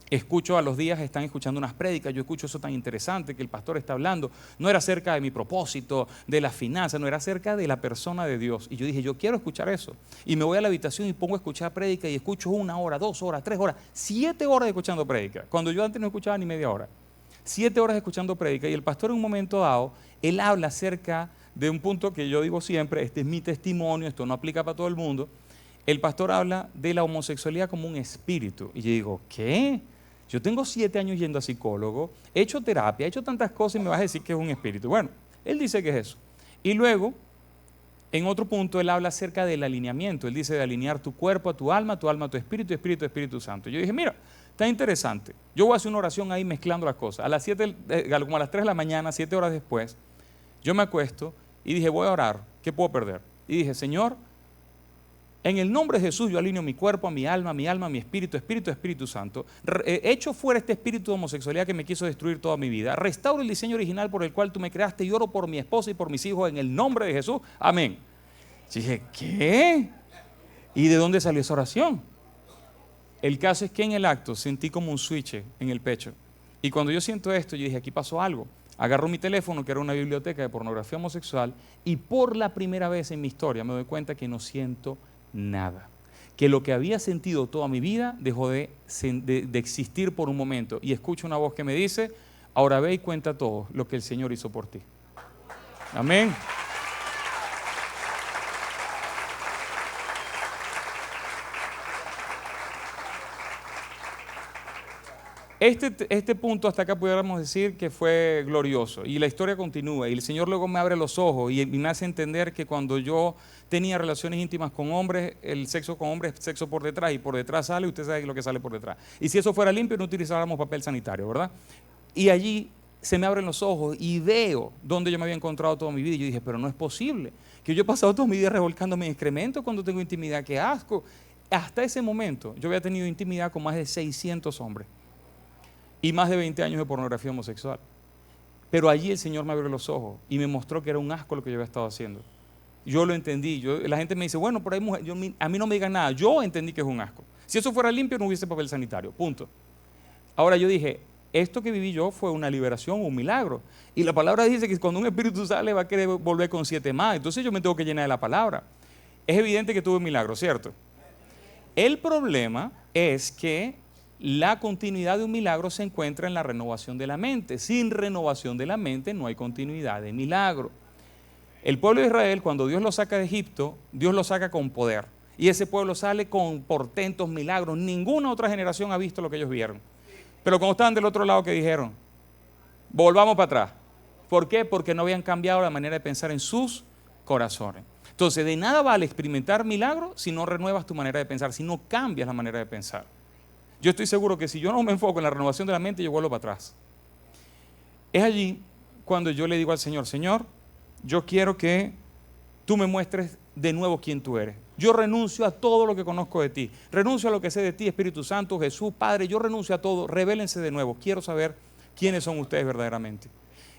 Escucho a los días, están escuchando unas prédicas, yo escucho eso tan interesante que el pastor está hablando. No era acerca de mi propósito, de las finanzas, no era acerca de la persona de Dios. Y yo dije, yo quiero escuchar eso. Y me voy a la habitación y pongo a escuchar prédica y escucho 1 hora, 2 horas, 3 horas, 7 horas escuchando prédica. Cuando yo antes no escuchaba ni media hora. 7 horas escuchando prédica y el pastor en un momento dado, él habla acerca de un punto que yo digo siempre, este es mi testimonio, esto no aplica para todo el mundo. El pastor habla de la homosexualidad como un espíritu. Y yo digo, ¿qué? Yo tengo 7 años yendo a psicólogo, he hecho terapia, he hecho tantas cosas y me vas a decir que es un espíritu. Bueno, él dice que es eso. Y luego, en otro punto, él habla acerca del alineamiento. Él dice de alinear tu cuerpo a tu alma a tu espíritu, espíritu, Espíritu Santo. Yo dije, mira, está interesante. Yo voy a hacer una oración ahí mezclando las cosas. A las 7, como a las 3 de la mañana, 7 horas después, yo me acuesto y dije, voy a orar, ¿qué puedo perder? Y dije, Señor, en el nombre de Jesús yo alineo mi cuerpo, a mi alma, mi espíritu, espíritu, Espíritu Santo. Echo fuera este espíritu de homosexualidad que me quiso destruir toda mi vida. Restauro el diseño original por el cual tú me creaste y oro por mi esposa y por mis hijos en el nombre de Jesús. Amén. Y dije, ¿qué? ¿Y de dónde salió esa oración? El caso es que en el acto sentí como un switch en el pecho. Y cuando yo siento esto, yo dije, aquí pasó algo. Agarro mi teléfono, que era una biblioteca de pornografía homosexual, y por la primera vez en mi historia me doy cuenta que no siento nada. Que lo que había sentido toda mi vida dejó de existir por un momento. Y escucho una voz que me dice, ahora ve y cuenta todo lo que el Señor hizo por ti. Amén. Este punto hasta acá pudiéramos decir que fue glorioso y la historia continúa y el Señor luego me abre los ojos y me hace entender que cuando yo tenía relaciones íntimas con hombres, el sexo con hombres es sexo por detrás y por detrás sale, usted sabe lo que sale por detrás. Y si eso fuera limpio no utilizáramos papel sanitario, ¿verdad? Y allí se me abren los ojos y veo dónde yo me había encontrado toda mi vida y yo dije, pero no es posible que yo he pasado toda mi vida revolcándome en excremento cuando tengo intimidad, qué asco. Hasta ese momento yo había tenido intimidad con más de 600 hombres. Y más de 20 años de pornografía homosexual. Pero allí el Señor me abrió los ojos y me mostró que era un asco lo que yo había estado haciendo. Yo lo entendí. La gente me dice, bueno, por ahí a mí no me digan nada. Yo entendí que es un asco. Si eso fuera limpio no hubiese papel sanitario. Punto. Ahora yo dije, esto que viví yo fue una liberación, un milagro. Y la palabra dice que cuando un espíritu sale va a querer volver con 7 más. Entonces yo me tengo que llenar de la palabra. Es evidente que tuve un milagro, ¿cierto? El problema es que la continuidad de un milagro se encuentra en la renovación de la mente. Sin renovación de la mente no hay continuidad de milagro. El pueblo de Israel, cuando Dios lo saca de Egipto, Dios lo saca con poder. Y ese pueblo sale con portentos, milagros. Ninguna otra generación ha visto lo que ellos vieron. Pero cuando estaban del otro lado, ¿qué dijeron? Volvamos para atrás. ¿Por qué? Porque no habían cambiado la manera de pensar en sus corazones. Entonces, de nada vale experimentar milagros si no renuevas tu manera de pensar, si no cambias la manera de pensar. Yo estoy seguro que si yo no me enfoco en la renovación de la mente, yo vuelvo para atrás. Es allí cuando yo le digo al Señor, Señor, yo quiero que tú me muestres de nuevo quién tú eres. Yo renuncio a todo lo que conozco de ti. Renuncio a lo que sé de ti, Espíritu Santo, Jesús, Padre. Yo renuncio a todo. Revélense de nuevo. Quiero saber quiénes son ustedes verdaderamente.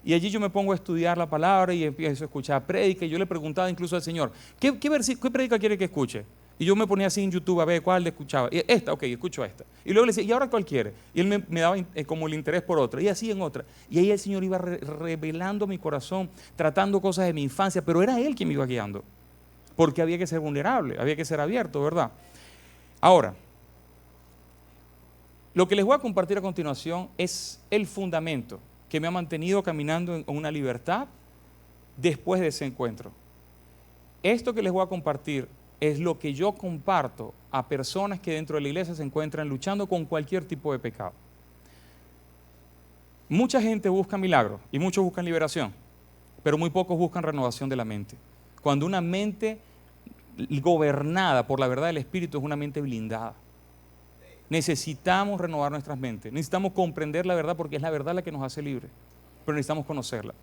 Y allí yo me pongo a estudiar la palabra y empiezo a escuchar prédica. Y yo le preguntaba incluso al Señor, ¿qué prédica quiere que escuche? Y yo me ponía así en YouTube a ver cuál le escuchaba. Y esta, ok, escucho esta. Y luego le decía, ¿y ahora cuál quiere? Y él me daba como el interés por otra. Y así en otra. Y ahí el Señor iba revelando mi corazón, tratando cosas de mi infancia, pero era Él quien me iba guiando. Porque había que ser vulnerable, había que ser abierto, ¿verdad? Ahora, lo que les voy a compartir a continuación es el fundamento que me ha mantenido caminando en una libertad después de ese encuentro. Esto que les voy a compartir es lo que yo comparto a personas que dentro de la iglesia se encuentran luchando con cualquier tipo de pecado. Mucha gente busca milagros y muchos buscan liberación, pero muy pocos buscan renovación de la mente. Cuando una mente gobernada por la verdad del Espíritu es una mente blindada. Necesitamos renovar nuestras mentes, necesitamos comprender la verdad porque es la verdad la que nos hace libres, pero necesitamos conocerla.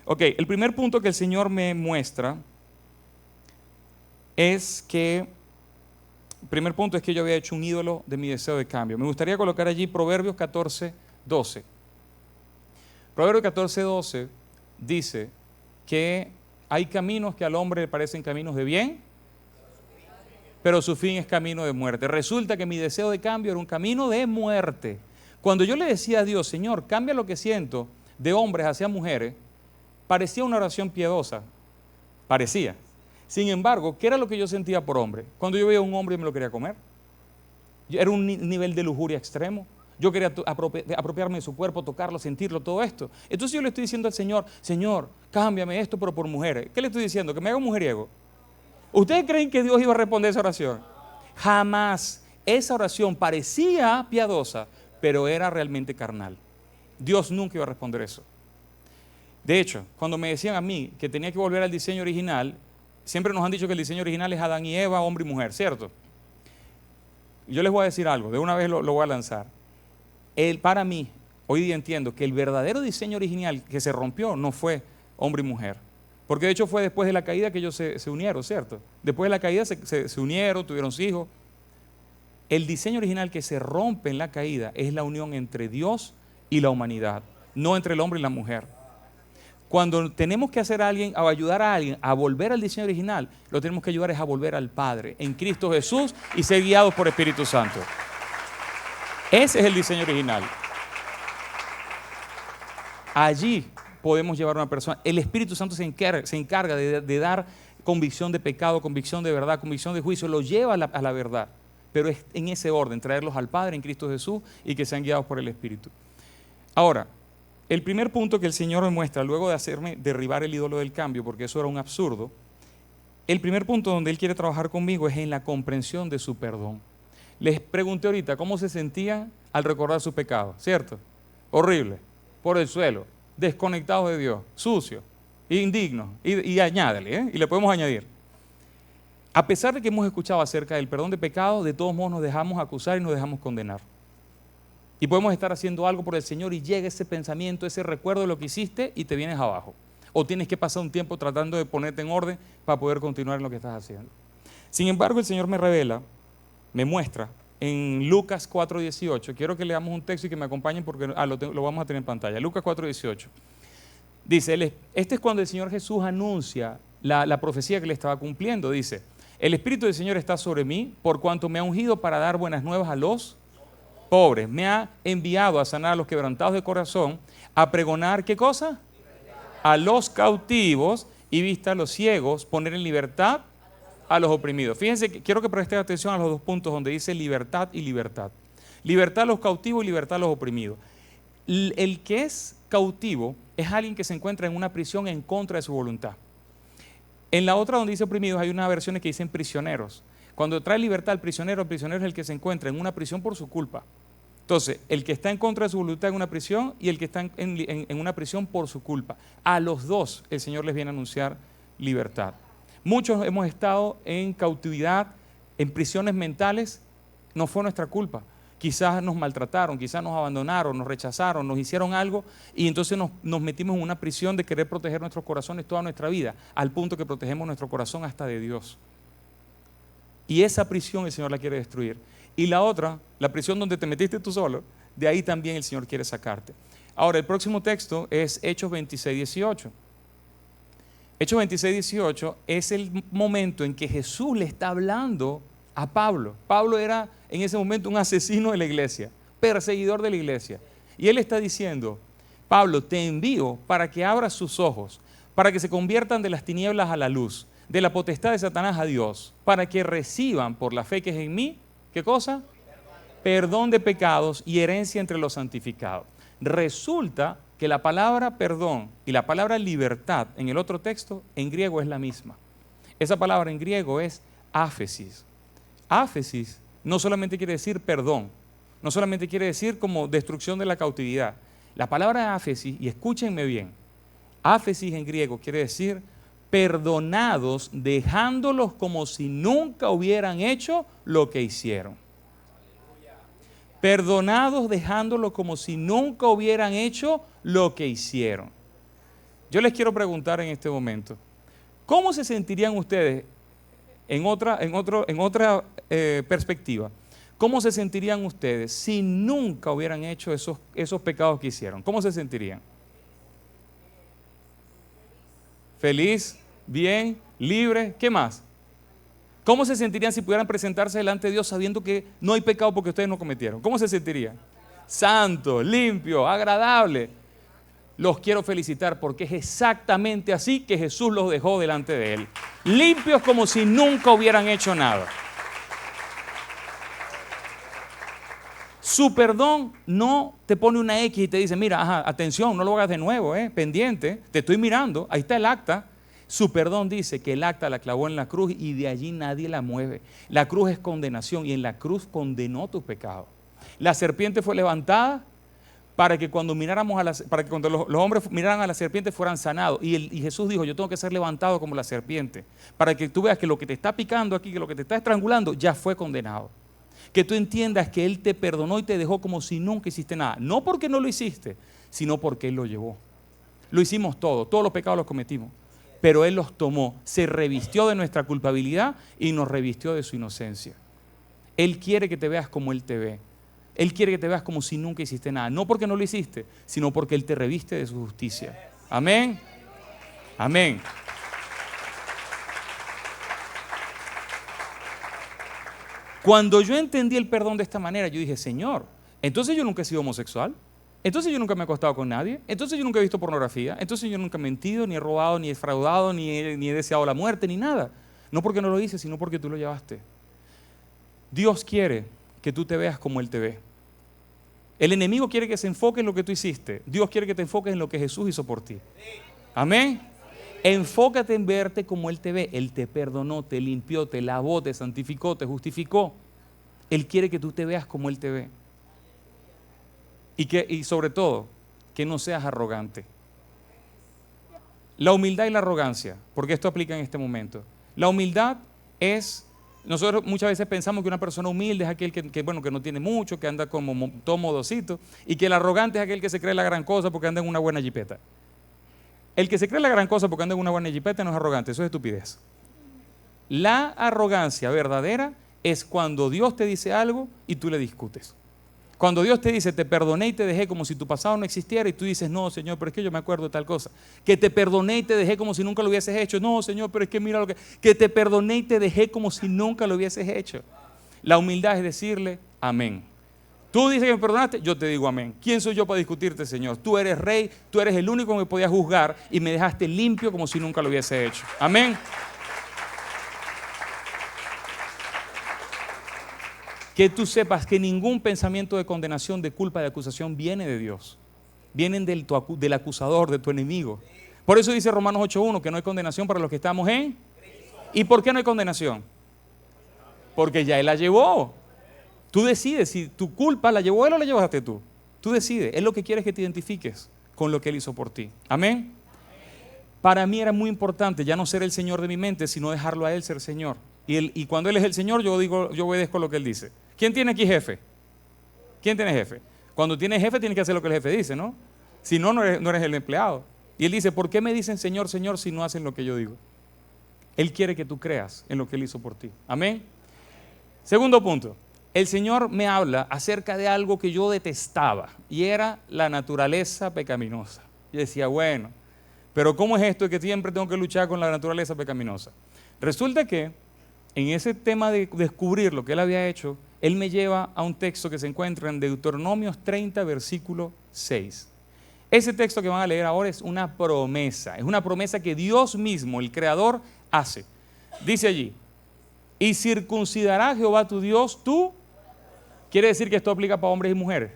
Ok, el primer punto que el Señor me muestra es que, el primer punto es que yo había hecho un ídolo de mi deseo de cambio. Me gustaría colocar allí Proverbios 14, 12. Proverbios 14, 12 dice que hay caminos que al hombre le parecen caminos de bien, pero su fin es camino de muerte. Resulta que mi deseo de cambio era un camino de muerte. Cuando yo le decía a Dios, Señor, cambia lo que siento de hombres hacia mujeres, parecía una oración piadosa. Parecía. Sin embargo, ¿qué era lo que yo sentía por hombre? Cuando yo veía a un hombre y me lo quería comer. Era un nivel de lujuria extremo. Yo quería apropiarme de su cuerpo, tocarlo, sentirlo, todo esto. Entonces yo le estoy diciendo al Señor, Señor, cámbiame esto, pero por mujeres. ¿Qué le estoy diciendo? ¿Que me haga un mujeriego? ¿Ustedes creen que Dios iba a responder esa oración? Jamás. Esa oración parecía piadosa, pero era realmente carnal. Dios nunca iba a responder eso. De hecho, cuando me decían a mí que tenía que volver al diseño original, siempre nos han dicho que el diseño original es Adán y Eva, hombre y mujer, ¿cierto? Yo les voy a decir algo, de una vez lo voy a lanzar. Para mí, hoy día entiendo que el verdadero diseño original que se rompió no fue hombre y mujer. Porque de hecho fue después de la caída que ellos se unieron, ¿cierto? Después de la caída se unieron, tuvieron hijos. El diseño original que se rompe en la caída es la unión entre Dios y la humanidad, no entre el hombre y la mujer. Cuando tenemos que hacer a alguien o ayudar a alguien a volver al diseño original, lo tenemos que ayudar es a volver al Padre en Cristo Jesús y ser guiados por Espíritu Santo. Ese es el diseño original. Allí podemos llevar a una persona. El Espíritu Santo se encarga de dar convicción de pecado, convicción de verdad, convicción de juicio, lo lleva a la verdad. Pero es en ese orden, traerlos al Padre en Cristo Jesús y que sean guiados por el Espíritu. Ahora, el primer punto que el Señor me muestra, luego de hacerme derribar el ídolo del cambio, porque eso era un absurdo, el primer punto donde Él quiere trabajar conmigo es en la comprensión de su perdón. Les pregunté ahorita cómo se sentían al recordar su pecado, ¿cierto? Horrible, por el suelo, desconectados de Dios, sucios, indignos, y añádele, y le podemos añadir. A pesar de que hemos escuchado acerca del perdón de pecados, de todos modos nos dejamos acusar y nos dejamos condenar. Y podemos estar haciendo algo por el Señor y llega ese pensamiento, ese recuerdo de lo que hiciste y te vienes abajo. O tienes que pasar un tiempo tratando de ponerte en orden para poder continuar en lo que estás haciendo. Sin embargo, el Señor me revela, me muestra en Lucas 4:18. Quiero que leamos un texto y que me acompañen porque lo vamos a tener en pantalla. Lucas 4:18. Dice, este es cuando el Señor Jesús anuncia la profecía que le estaba cumpliendo. Dice, el Espíritu del Señor está sobre mí por cuanto me ha ungido para dar buenas nuevas a los pobres. Me ha enviado a sanar a los quebrantados de corazón, a pregonar, ¿qué cosa? A los cautivos y vista a los ciegos, poner en libertad a los oprimidos. Fíjense, quiero que presten atención a los dos puntos donde dice libertad y libertad. Libertad a los cautivos y libertad a los oprimidos. El que es cautivo es alguien que se encuentra en una prisión en contra de su voluntad. En la otra donde dice oprimidos hay unas versiones que dicen prisioneros. Cuando trae libertad al prisionero es el que se encuentra en una prisión por su culpa. Entonces, el que está en contra de su voluntad en una prisión y el que está en una prisión por su culpa. A los dos el Señor les viene a anunciar libertad. Muchos hemos estado en cautividad, en prisiones mentales, no fue nuestra culpa. Quizás nos maltrataron, quizás nos abandonaron, nos rechazaron, nos hicieron algo y entonces nos metimos en una prisión de querer proteger nuestros corazones toda nuestra vida, al punto que protegemos nuestro corazón hasta de Dios. Y esa prisión el Señor la quiere destruir. Y la otra, la prisión donde te metiste tú solo, de ahí también el Señor quiere sacarte. Ahora, el próximo texto es Hechos 26:18. Hechos 26:18 es el momento en que Jesús le está hablando a Pablo. Pablo era en ese momento un asesino de la iglesia, perseguidor de la iglesia. Y él está diciendo, Pablo, te envío para que abras sus ojos, para que se conviertan de las tinieblas a la luz, de la potestad de Satanás a Dios, para que reciban por la fe que es en mí, ¿qué cosa? Perdón de pecados y herencia entre los santificados. Resulta que la palabra perdón y la palabra libertad en el otro texto en griego es la misma. Esa palabra en griego es áfesis. Áfesis no solamente quiere decir perdón, no solamente quiere decir como destrucción de la cautividad. La palabra áfesis, y escúchenme bien, áfesis en griego quiere decir perdonados dejándolos como si nunca hubieran hecho lo que hicieron. Perdonados dejándolos como si nunca hubieran hecho lo que hicieron. Yo les quiero preguntar en este momento, ¿cómo se sentirían ustedes en otra perspectiva? ¿Cómo se sentirían ustedes si nunca hubieran hecho esos pecados que hicieron? ¿Cómo se sentirían? Feliz, bien, libre, ¿qué más? ¿Cómo se sentirían si pudieran presentarse delante de Dios sabiendo que no hay pecado porque ustedes no cometieron? ¿Cómo se sentirían? Santo, limpio, agradable. Los quiero felicitar porque es exactamente así que Jesús los dejó delante de Él. Limpios como si nunca hubieran hecho nada. Su perdón no te pone una X y te dice, mira, atención, no lo hagas de nuevo, pendiente, te estoy mirando, ahí está el acta. Su perdón dice que el acta la clavó en la cruz y de allí nadie la mueve. La cruz es condenación y en la cruz condenó tus pecados. La serpiente fue levantada para que cuando los hombres miraran a la serpiente fueran sanados. Y Jesús dijo, yo tengo que ser levantado como la serpiente, para que tú veas que lo que te está picando aquí, que lo que te está estrangulando, ya fue condenado. Que tú entiendas que Él te perdonó y te dejó como si nunca hiciste nada. No porque no lo hiciste, sino porque Él lo llevó. Lo hicimos todos los pecados los cometimos. Pero Él los tomó, se revistió de nuestra culpabilidad y nos revistió de su inocencia. Él quiere que te veas como Él te ve. Él quiere que te veas como si nunca hiciste nada. No porque no lo hiciste, sino porque Él te reviste de su justicia. Amén. Amén. Cuando yo entendí el perdón de esta manera, yo dije, Señor, entonces yo nunca he sido homosexual, entonces yo nunca me he acostado con nadie, entonces yo nunca he visto pornografía, entonces yo nunca he mentido, ni he robado, ni he defraudado, ni he deseado la muerte, ni nada. No porque no lo hice, sino porque tú lo llevaste. Dios quiere que tú te veas como Él te ve. El enemigo quiere que se enfoque en lo que tú hiciste. Dios quiere que te enfoques en lo que Jesús hizo por ti. Amén. Enfócate en verte como Él te ve. Él te perdonó, te limpió, te lavó, te santificó, te justificó. Él quiere que tú te veas como Él te ve. Y sobre todo, que no seas arrogante. La humildad y la arrogancia, porque esto aplica en este momento. La humildad es, nosotros muchas veces pensamos que una persona humilde es aquel que no tiene mucho, que anda como todo modosito, y que el arrogante es aquel que se cree la gran cosa porque anda en una buena jipeta. El que se cree la gran cosa porque anda en una buena jipeta no es arrogante, eso es estupidez. La arrogancia verdadera es cuando Dios te dice algo y tú le discutes. Cuando Dios te dice, te perdoné y te dejé como si tu pasado no existiera, y tú dices, no, Señor, pero es que yo me acuerdo de tal cosa. Que te perdoné y te dejé como si nunca lo hubieses hecho. No, Señor, pero es que mira lo que te perdoné y te dejé como si nunca lo hubieses hecho. La humildad es decirle, amén. Tú dices que me perdonaste, yo te digo amén. ¿Quién soy yo para discutirte, Señor? Tú eres rey, tú eres el único que me podía juzgar y me dejaste limpio como si nunca lo hubiese hecho. Amén. Que tú sepas que ningún pensamiento de condenación, de culpa, de acusación viene de Dios. Vienen del acusador, de tu enemigo. Por eso dice Romanos 8:1 que no hay condenación para los que estamos en. ¿Y por qué no hay condenación? Porque ya Él la llevó. Tú decides si tu culpa la llevó Él o la llevaste tú. Tú decides. Él lo que quiere es que te identifiques con lo que Él hizo por ti. Amén. Para mí era muy importante ya no ser el Señor de mi mente, sino dejarlo a Él ser Señor. Y cuando Él es el Señor, yo obedezco lo que Él dice. ¿Quién tiene aquí jefe? ¿Quién tiene jefe? Cuando tienes jefe, tienes que hacer lo que el jefe dice, ¿no? Si no, no eres el empleado. Y Él dice, ¿por qué me dicen Señor, Señor, si no hacen lo que yo digo? Él quiere que tú creas en lo que Él hizo por ti. Amén. Segundo punto. El Señor me habla acerca de algo que yo detestaba, y era la naturaleza pecaminosa. Yo decía, bueno, pero ¿cómo es esto de que siempre tengo que luchar con la naturaleza pecaminosa? Resulta que en ese tema de descubrir lo que él había hecho, él me lleva a un texto que se encuentra en Deuteronomios 30, versículo 6. Ese texto que van a leer ahora es una promesa que Dios mismo, el Creador, hace. Dice allí, y circuncidará Jehová tu Dios tú. Quiere decir que esto aplica para hombres y mujeres.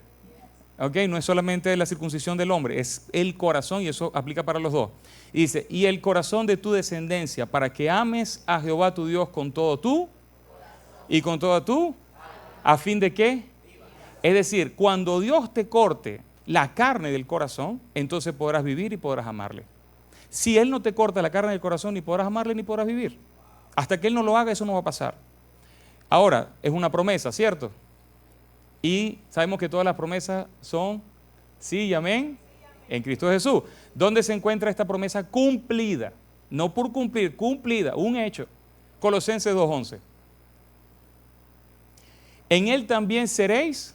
¿Okay? No es solamente la circuncisión del hombre, es el corazón y eso aplica para los dos. Y dice, y el corazón de tu descendencia para que ames a Jehová tu Dios con todo tú y con toda tú, ¿a fin de qué? Es decir, cuando Dios te corte la carne del corazón, entonces podrás vivir y podrás amarle. Si Él no te corta la carne del corazón, ni podrás amarle ni podrás vivir. Hasta que Él no lo haga, eso no va a pasar. Ahora, es una promesa, ¿cierto? Y sabemos que todas las promesas son sí y amén en Cristo Jesús. ¿Dónde se encuentra esta promesa cumplida? No por cumplir, cumplida, un hecho. Colosenses 2:11. En Él también seréis,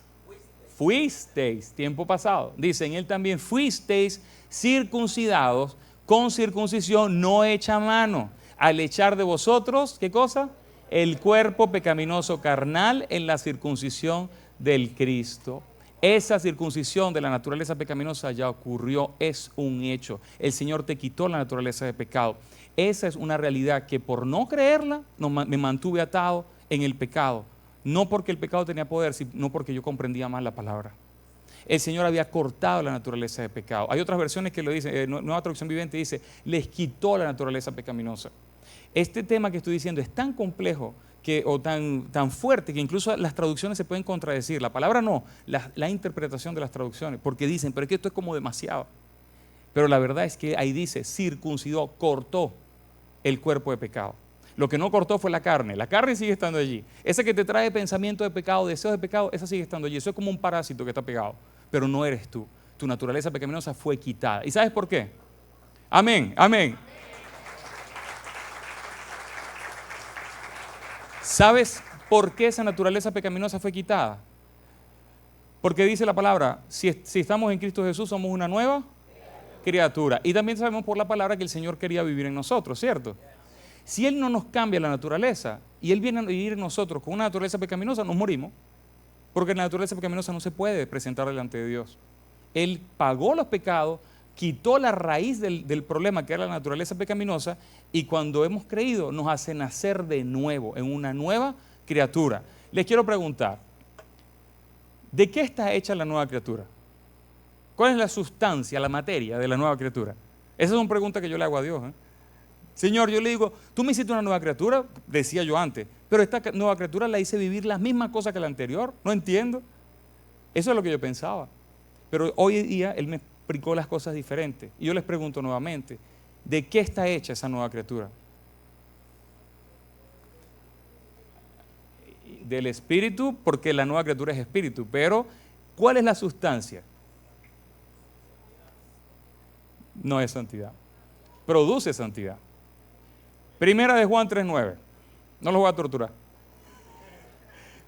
fuisteis, tiempo pasado. Dice, en Él también fuisteis circuncidados con circuncisión no hecha a mano, al echar de vosotros, ¿qué cosa? El cuerpo pecaminoso carnal en la circuncisión del Cristo. Esa circuncisión de la naturaleza pecaminosa ya ocurrió, es un hecho. El Señor te quitó la naturaleza de pecado. Esa es una realidad que por no creerla me mantuve atado en el pecado. No porque el pecado tenía poder, sino porque yo comprendía mal la palabra. El Señor había cortado la naturaleza de pecado. Hay otras versiones que lo dicen, Nueva Traducción Viviente dice, les quitó la naturaleza pecaminosa. Este tema que estoy diciendo es tan complejo o tan fuerte que incluso las traducciones se pueden contradecir. La palabra no, la interpretación de las traducciones, porque dicen, pero es que esto es como demasiado. Pero la verdad es que ahí dice, circuncidó, cortó el cuerpo de pecado. Lo que no cortó fue la carne sigue estando allí. Esa que te trae pensamiento de pecado, deseos de pecado, esa sigue estando allí. Eso es como un parásito que está pegado, pero no eres tú. Tu naturaleza pecaminosa fue quitada. ¿Y sabes por qué? Amén, amén. ¿Sabes por qué esa naturaleza pecaminosa fue quitada? Porque dice la palabra, si estamos en Cristo Jesús somos una nueva criatura. Y también sabemos por la palabra que el Señor quería vivir en nosotros, ¿cierto? Si Él no nos cambia la naturaleza y Él viene a vivir en nosotros con una naturaleza pecaminosa, nos morimos. Porque la naturaleza pecaminosa no se puede presentar delante de Dios. Él pagó los pecados, quitó la raíz del problema que era la naturaleza pecaminosa y cuando hemos creído nos hace nacer de nuevo en una nueva criatura. Les quiero preguntar, ¿de qué está hecha la nueva criatura? ¿Cuál es la sustancia, la materia de la nueva criatura? Esa es una pregunta que yo le hago a Dios. Señor, yo le digo, tú me hiciste una nueva criatura, decía yo antes, pero esta nueva criatura la hice vivir las mismas cosas que la anterior, no entiendo. Eso es lo que yo pensaba. Pero hoy día Él me explicó las cosas diferentes. Y yo les pregunto nuevamente, ¿de qué está hecha esa nueva criatura? Del espíritu, porque la nueva criatura es espíritu, pero ¿cuál es la sustancia? No es santidad, produce santidad. Primera de Juan 3:9, no los voy a torturar.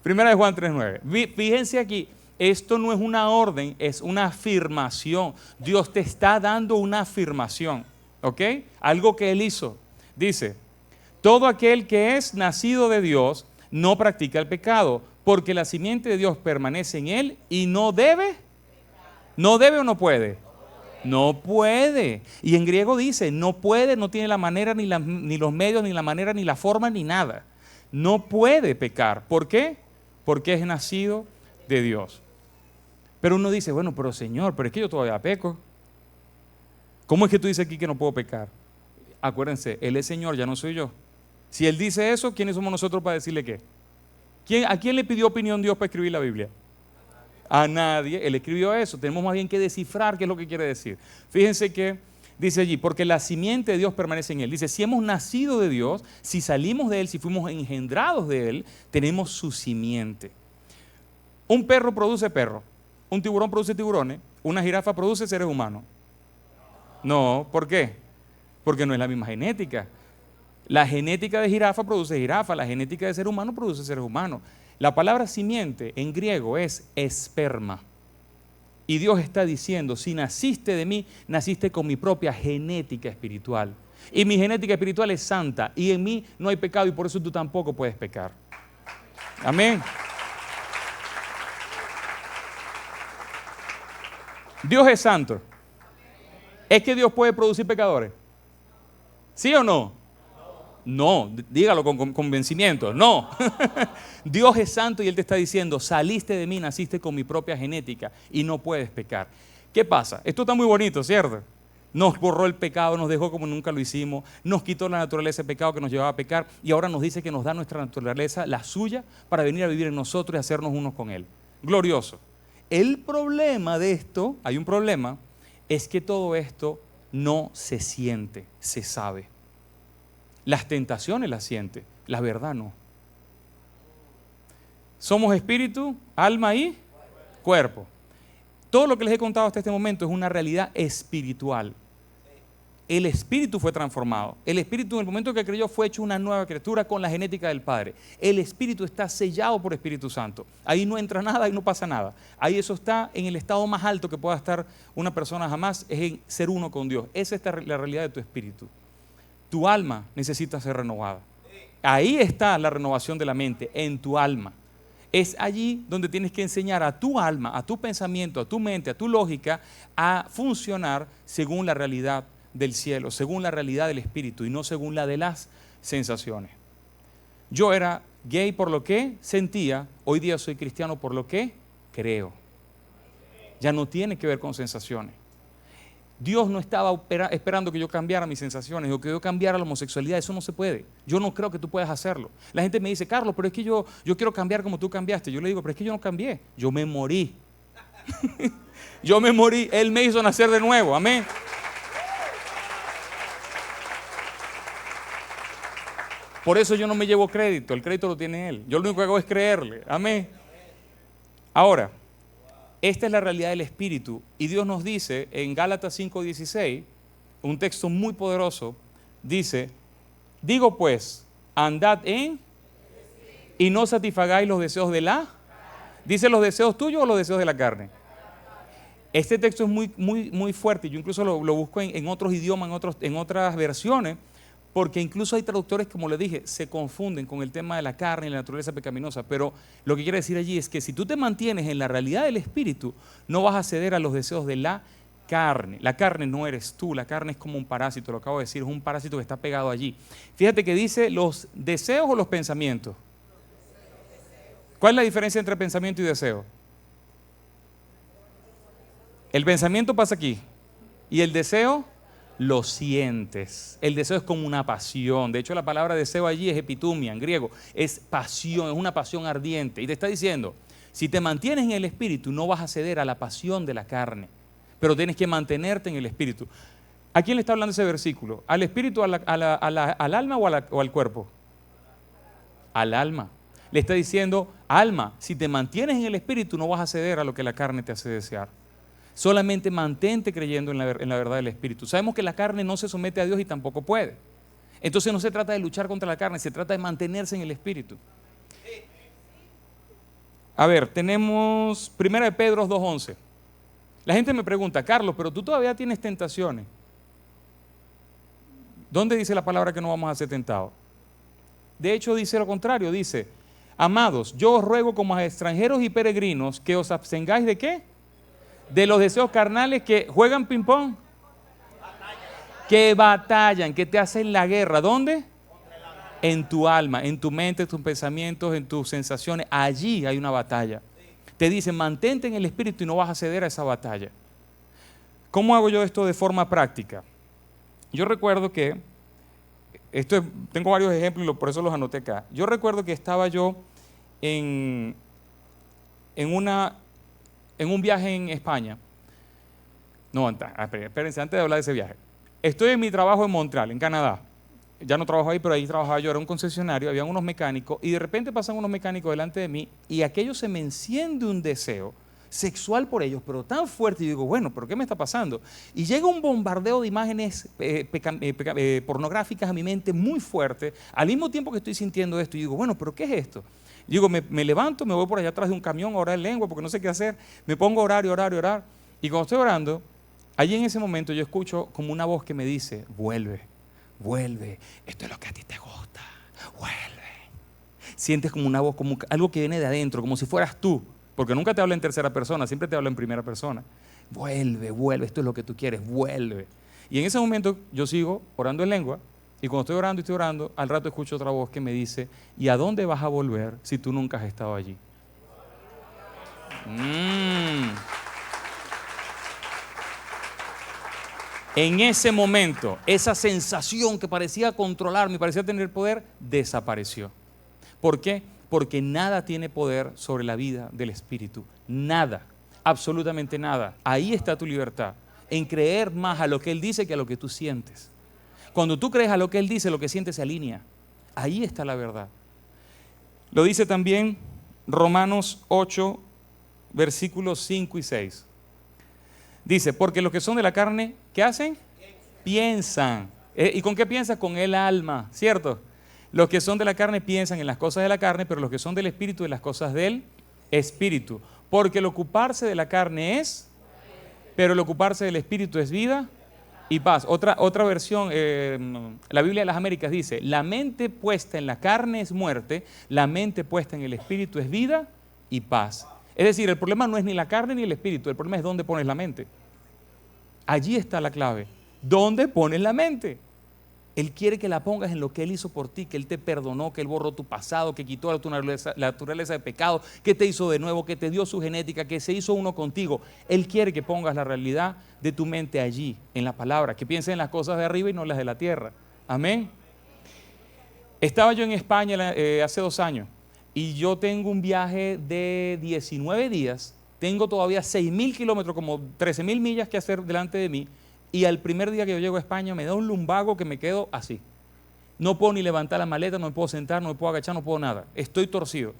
Primera de Juan 3:9, fíjense aquí, esto no es una orden, es una afirmación. Dios te está dando una afirmación, ¿ok? Algo que Él hizo. Dice, todo aquel que es nacido de Dios no practica el pecado, porque la simiente de Dios permanece en él y no debe. ¿No debe o no puede? No puede. Y en griego dice, no puede, no tiene la manera, ni los medios, ni la manera, ni la forma, ni nada. No puede pecar. ¿Por qué? Porque es nacido de Dios. Pero uno dice, bueno, pero Señor, pero es que yo todavía peco. ¿Cómo es que tú dices aquí que no puedo pecar? Acuérdense, Él es Señor, ya no soy yo. Si Él dice eso, ¿quiénes somos nosotros para decirle qué? ¿A quién le pidió opinión Dios para escribir la Biblia? A nadie. Él escribió eso. Tenemos más bien que descifrar qué es lo que quiere decir. Fíjense que dice allí, porque la simiente de Dios permanece en Él. Dice, si hemos nacido de Dios, si salimos de Él, si fuimos engendrados de Él, tenemos su simiente. Un perro produce perro, un tiburón produce tiburones, una jirafa produce seres humanos. No, ¿por qué? Porque no es la misma genética. La genética de jirafa produce jirafa, la genética de ser humano produce seres humanos. La palabra simiente en griego es esperma. Y Dios está diciendo, si naciste de mí, naciste con mi propia genética espiritual. Y mi genética espiritual es santa y en mí no hay pecado y por eso tú tampoco puedes pecar. Amén. Dios es santo. ¿Es que Dios puede producir pecadores? ¿Sí o no? No, dígalo con convencimiento. No. Dios es santo y Él te está diciendo, saliste de mí, naciste con mi propia genética y no puedes pecar. ¿Qué pasa? Esto está muy bonito, ¿cierto? Nos borró el pecado, nos dejó como nunca lo hicimos, nos quitó la naturaleza de pecado que nos llevaba a pecar y ahora nos dice que nos da nuestra naturaleza, la suya, para venir a vivir en nosotros y hacernos unos con Él. Glorioso. El problema de esto, hay un problema, es que todo esto no se siente, se sabe. Las tentaciones las siente, la verdad no. Somos espíritu, alma y cuerpo. Todo lo que les he contado hasta este momento es una realidad espiritual. El espíritu fue transformado. El espíritu en el momento que creyó fue hecho una nueva criatura con la genética del Padre. El espíritu está sellado por Espíritu Santo. Ahí no entra nada, ahí no pasa nada. Ahí eso está en el estado más alto que pueda estar una persona jamás, es en ser uno con Dios. Esa es la realidad de tu espíritu. Tu alma necesita ser renovada. Ahí está la renovación de la mente, en tu alma. Es allí donde tienes que enseñar a tu alma, a tu pensamiento, a tu mente, a tu lógica, a funcionar según la realidad del cielo, según la realidad del espíritu y no según la de las sensaciones. Yo era gay por lo que sentía, hoy día soy cristiano por lo que creo. Ya no tiene que ver con sensaciones. Dios no estaba esperando que yo cambiara mis sensaciones o que yo cambiara la homosexualidad, eso no se puede. Yo no creo que tú puedas hacerlo. La gente me dice, Carlos, pero es que yo quiero cambiar como tú cambiaste. Yo le digo, pero es que yo no cambié, yo me morí. Yo me morí, Él me hizo nacer de nuevo, amén. Por eso yo no me llevo crédito, el crédito lo tiene Él. Yo lo único que hago es creerle, amén. Ahora, esta es la realidad del Espíritu y Dios nos dice en Gálatas 5:16, un texto muy poderoso, dice, digo pues, andad en y no satisfagáis los deseos de la, dice los deseos tuyos o los deseos de la carne. Este texto es muy fuerte, yo incluso lo busco en otros idiomas, en otras versiones, porque incluso hay traductores, como le dije, se confunden con el tema de la carne y la naturaleza pecaminosa, pero lo que quiere decir allí es que si tú te mantienes en la realidad del Espíritu, no vas a ceder a los deseos de la carne. La carne no eres tú, la carne es como un parásito, lo acabo de decir, es un parásito que está pegado allí. Fíjate que dice los deseos o los pensamientos. ¿Cuál es la diferencia entre pensamiento y deseo? El pensamiento pasa aquí y el deseo lo sientes. El deseo es como una pasión. De hecho, la palabra deseo allí es epitumia en griego. Es pasión, es una pasión ardiente. Y te está diciendo, si te mantienes en el espíritu, no vas a ceder a la pasión de la carne, pero tienes que mantenerte en el espíritu. ¿A quién le está hablando ese versículo? ¿Al espíritu, al alma o al cuerpo? Al alma. Le está diciendo, alma, si te mantienes en el espíritu, no vas a ceder a lo que la carne te hace desear. Solamente mantente creyendo en la verdad del Espíritu. Sabemos que la carne no se somete a Dios y tampoco puede. Entonces no se trata de luchar contra la carne, se trata de mantenerse en el Espíritu. A ver, tenemos 1 Pedro 2:11. La gente me pregunta, Carlos, pero tú todavía tienes tentaciones. ¿Dónde dice la palabra que no vamos a ser tentados? De hecho dice lo contrario, dice, amados, yo os ruego como a extranjeros y peregrinos que os abstengáis ¿de qué? De los deseos carnales que juegan ping-pong, que batallan, que te hacen la guerra. ¿Dónde? En tu alma, en tu mente, en tus pensamientos, en tus sensaciones. Allí hay una batalla. Te dicen, mantente en el espíritu y no vas a ceder a esa batalla. ¿Cómo hago yo esto de forma práctica? Yo recuerdo que, tengo varios ejemplos y por eso los anoté acá. Yo recuerdo que estaba yo en un viaje en España. No, espérense, antes de hablar de ese viaje. Estoy en mi trabajo en Montreal, en Canadá. Ya no trabajo ahí, pero ahí trabajaba yo, era un concesionario, habían unos mecánicos, y de repente pasan unos mecánicos delante de mí, y aquello se me enciende un deseo sexual por ellos, pero tan fuerte, y digo, bueno, ¿pero qué me está pasando? Y llega un bombardeo de imágenes pornográficas a mi mente muy fuerte, al mismo tiempo que estoy sintiendo esto, y digo, bueno, ¿pero qué es esto? Digo, me levanto, me voy por allá atrás de un camión a orar en lengua porque no sé qué hacer, me pongo a orar y orar y orar. Y cuando estoy orando, allí en ese momento yo escucho como una voz que me dice, vuelve, vuelve, esto es lo que a ti te gusta, vuelve. Sientes como una voz, como algo que viene de adentro, como si fueras tú, porque nunca te habla en tercera persona, siempre te habla en primera persona. Vuelve, vuelve, esto es lo que tú quieres, vuelve. Y en ese momento yo sigo orando en lengua, y cuando estoy orando, al rato escucho otra voz que me dice, ¿y a dónde vas a volver si tú nunca has estado allí? En ese momento, esa sensación que parecía controlarme, parecía tener poder, desapareció. ¿Por qué? Porque nada tiene poder sobre la vida del Espíritu. Nada, absolutamente nada. Ahí está tu libertad, en creer más a lo que Él dice que a lo que tú sientes. Cuando tú crees a lo que Él dice, lo que sientes se alinea. Ahí está la verdad. Lo dice también Romanos 8, versículos 5 y 6. Dice, porque los que son de la carne, ¿qué hacen? Piensan. ¿Y con qué piensan? Con el alma, ¿cierto? Los que son de la carne piensan en las cosas de la carne, pero los que son del Espíritu en las cosas del Espíritu. Porque el ocuparse de la carne es, pero el ocuparse del Espíritu es vida y paz. Otra versión, la Biblia de las Américas dice, la mente puesta en la carne es muerte, la mente puesta en el Espíritu es vida y paz. Es decir, el problema no es ni la carne ni el Espíritu, el problema es dónde pones la mente. Allí está la clave. ¿Dónde pones la mente? Él quiere que la pongas en lo que Él hizo por ti, que Él te perdonó, que Él borró tu pasado, que quitó la naturaleza de pecado, que te hizo de nuevo, que te dio su genética, que se hizo uno contigo. Él quiere que pongas la realidad de tu mente allí, en la palabra, que pienses en las cosas de arriba y no las de la tierra. Amén. Estaba yo en España hace 2 años y yo tengo un viaje de 19 días, tengo todavía 6.000 kilómetros, como 13.000 millas que hacer delante de mí. Y al primer día que yo llego a España me da un lumbago que me quedo así. No puedo ni levantar la maleta, no me puedo sentar, no me puedo agachar, no puedo nada. Estoy torcido.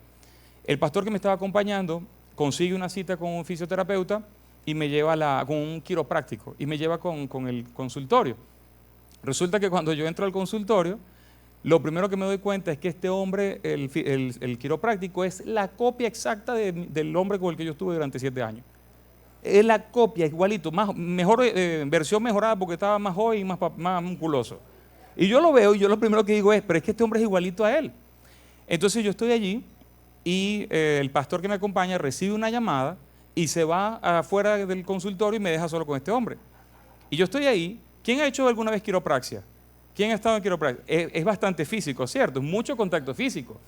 El pastor que me estaba acompañando consigue una cita con un fisioterapeuta y me lleva con un quiropráctico y me lleva con el consultorio. Resulta que cuando yo entro al consultorio, lo primero que me doy cuenta es que este hombre, el quiropráctico, es la copia exacta del hombre con el que yo estuve durante 7 años. Es la copia, igualito, mejor versión mejorada porque estaba más joven y más musculoso. Y yo lo veo y yo lo primero que digo es, pero es que este hombre es igualito a él. Entonces yo estoy allí y el pastor que me acompaña recibe una llamada y se va afuera del consultorio y me deja solo con este hombre. Y yo estoy ahí. ¿Quién ha hecho alguna vez quiropraxia? ¿Quién ha estado en quiropraxia? Es bastante físico, ¿cierto? Es mucho contacto físico.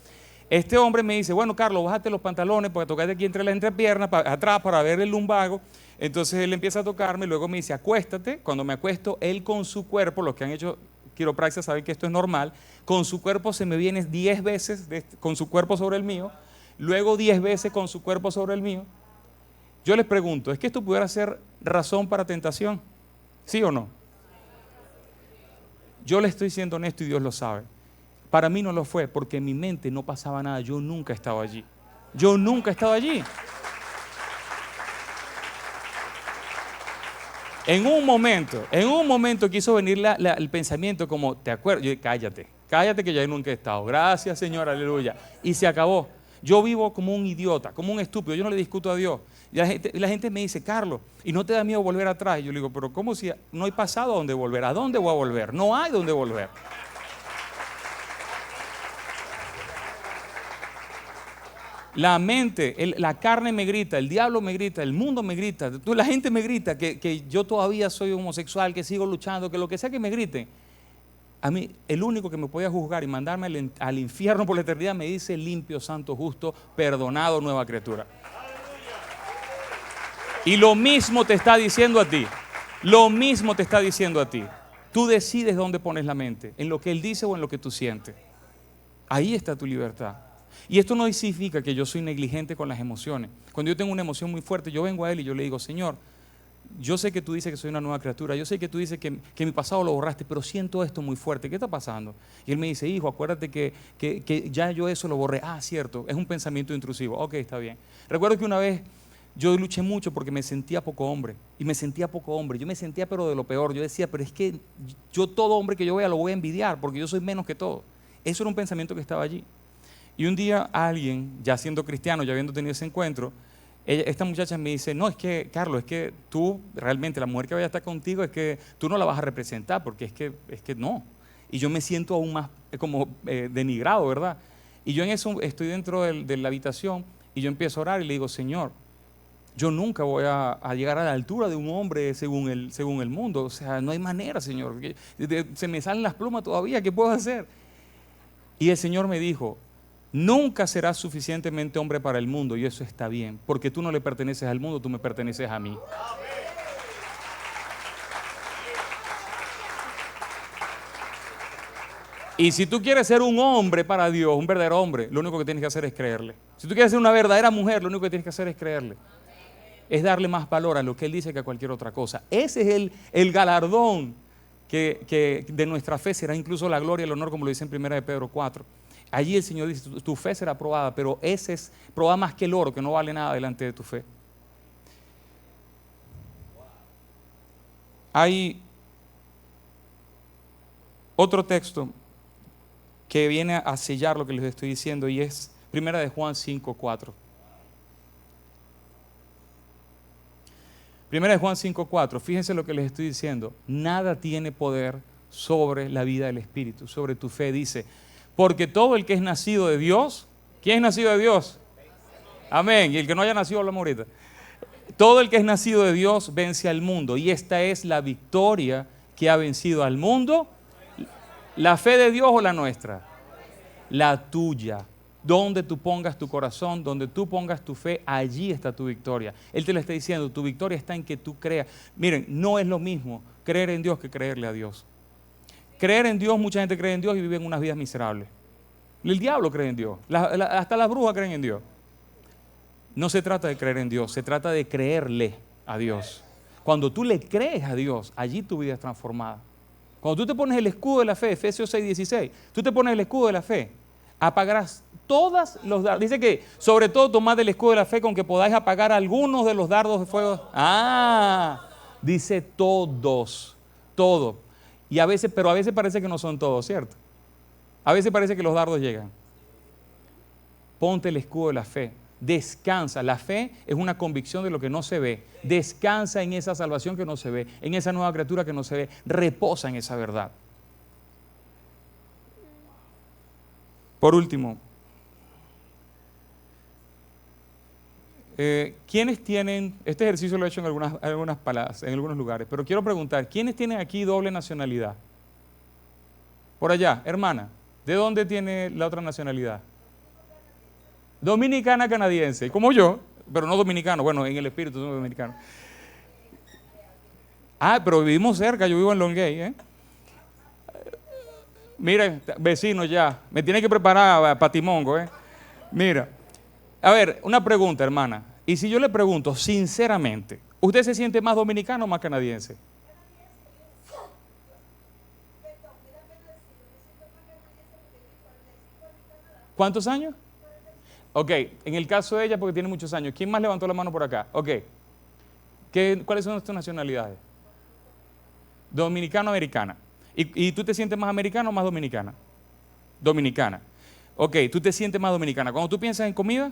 Este hombre me dice, bueno, Carlos, bájate los pantalones para tocarte aquí entre las entrepiernas, atrás para ver el lumbago. Entonces él empieza a tocarme, luego me dice, acuéstate. Cuando me acuesto, él con su cuerpo, los que han hecho quiropraxia saben que esto es normal, con su cuerpo se me viene 10 veces con su cuerpo sobre el mío, luego 10 veces con su cuerpo sobre el mío. Yo les pregunto, ¿es que esto pudiera ser razón para tentación? ¿Sí o no? Yo le estoy siendo honesto y Dios lo sabe. Para mí no lo fue, porque en mi mente no pasaba nada. Yo nunca he estado allí. Yo nunca he estado allí. En un momento quiso venir el pensamiento como, ¿te acuerdas? Yo dije, cállate que yo nunca he estado. Gracias, Señor, aleluya. Y se acabó. Yo vivo como un idiota, como un estúpido. Yo no le discuto a Dios. Y la gente me dice, Carlos, ¿y no te da miedo volver atrás? Y yo le digo, pero ¿cómo si no hay pasado a dónde volver? ¿A dónde voy a volver? No hay dónde volver. La mente, la carne me grita, el diablo me grita, el mundo me grita, la gente me grita que yo todavía soy homosexual, que sigo luchando, que lo que sea que me griten. A mí, el único que me podía juzgar y mandarme al infierno por la eternidad me dice limpio, santo, justo, perdonado, nueva criatura. Y lo mismo te está diciendo a ti. Lo mismo te está diciendo a ti. Tú decides dónde pones la mente, en lo que Él dice o en lo que tú sientes. Ahí está tu libertad. Y esto no significa que yo soy negligente con las emociones. Cuando yo tengo una emoción muy fuerte, yo vengo a Él y yo le digo, Señor, yo sé que tú dices que soy una nueva criatura, yo sé que tú dices que mi pasado lo borraste, pero siento esto muy fuerte, ¿qué está pasando? Y Él me dice, hijo, acuérdate que ya yo eso lo borré. Ah, cierto, es un pensamiento intrusivo. Ok, está bien. Recuerdo que una vez yo luché mucho porque me sentía poco hombre, y me sentía poco hombre, yo me sentía pero de lo peor. Yo decía, pero es que yo todo hombre que yo vea lo voy a envidiar porque yo soy menos que todo. Eso era un pensamiento que estaba allí. Y un día alguien, ya siendo cristiano, ya habiendo tenido ese encuentro, Esta muchacha me dice, no, es que, Carlos, es que tú realmente, la mujer que vaya a estar contigo, es que tú no la vas a representar, porque es que no. Y yo me siento aún más como denigrado, ¿verdad? Y yo en eso estoy dentro de la habitación y yo empiezo a orar y le digo, Señor, yo nunca voy a llegar a la altura de un hombre según el mundo. O sea, no hay manera, Señor. Se me salen las plumas todavía, ¿qué puedo hacer? Y el Señor me dijo, nunca serás suficientemente hombre para el mundo, y eso está bien, porque tú no le perteneces al mundo, tú me perteneces a mí. Y si tú quieres ser un hombre para Dios, un verdadero hombre, lo único que tienes que hacer es creerle. Si tú quieres ser una verdadera mujer, lo único que tienes que hacer es creerle. Es darle más valor a lo que Él dice que a cualquier otra cosa. Ese es el galardón que de nuestra fe será incluso la gloria y el honor, como lo dice en 1 de Pedro 4. Allí el Señor dice, tu fe será probada, pero ese es probada más que el oro, que no vale nada delante de tu fe. Hay otro texto que viene a sellar lo que les estoy diciendo y es 1 de Juan 5:4. 1 de Juan 5:4, fíjense lo que les estoy diciendo. Nada tiene poder sobre la vida del Espíritu, sobre tu fe. Dice, porque todo el que es nacido de Dios, ¿quién es nacido de Dios? Amén. Y el que no haya nacido, hablamos ahorita. Todo el que es nacido de Dios vence al mundo. Y esta es la victoria que ha vencido al mundo. ¿La fe de Dios o la nuestra? La tuya. Donde tú pongas tu corazón, donde tú pongas tu fe, allí está tu victoria. Él te lo está diciendo, tu victoria está en que tú creas. Miren, no es lo mismo creer en Dios que creerle a Dios. Creer en Dios, mucha gente cree en Dios y vive en unas vidas miserables. El diablo cree en Dios, hasta las brujas creen en Dios. No se trata de creer en Dios, se trata de creerle a Dios. Cuando tú le crees a Dios, allí tu vida es transformada. Cuando tú te pones el escudo de la fe, Efesios 6:16, tú te pones el escudo de la fe, apagarás todas los dardos. Dice que sobre todo tomad el escudo de la fe con que podáis apagar algunos de los dardos de fuego. Dice todos, todo. Pero a veces parece que no son todos, ¿cierto? A veces parece que los dardos llegan. Ponte el escudo de la fe. Descansa. La fe es una convicción de lo que no se ve. Descansa en esa salvación que no se ve, en esa nueva criatura que no se ve. Reposa en esa verdad. Por último, ¿quiénes tienen, este ejercicio lo he hecho en algunas palabras, en algunos lugares, pero quiero preguntar, ¿quiénes tienen aquí doble nacionalidad? Por allá, hermana, ¿de dónde tiene la otra nacionalidad? Dominicana canadiense, como yo, pero no dominicano, bueno, en el espíritu soy dominicano. Pero vivimos cerca, yo vivo en Longueuil, ¿eh? Mira, vecino ya, me tiene que preparar para Timongo, ¿eh? Mira, a ver, una pregunta, hermana. Y si yo le pregunto, sinceramente, ¿usted se siente más dominicano o más canadiense? ¿Cuántos años? Ok, en el caso de ella, porque tiene muchos años. ¿Quién más levantó la mano por acá? Ok. ¿Cuáles son tus nacionalidades? Dominicano-americana. ¿Y tú te sientes más americana o más dominicana? Dominicana. Ok, tú te sientes más dominicana. Cuando tú piensas en comida,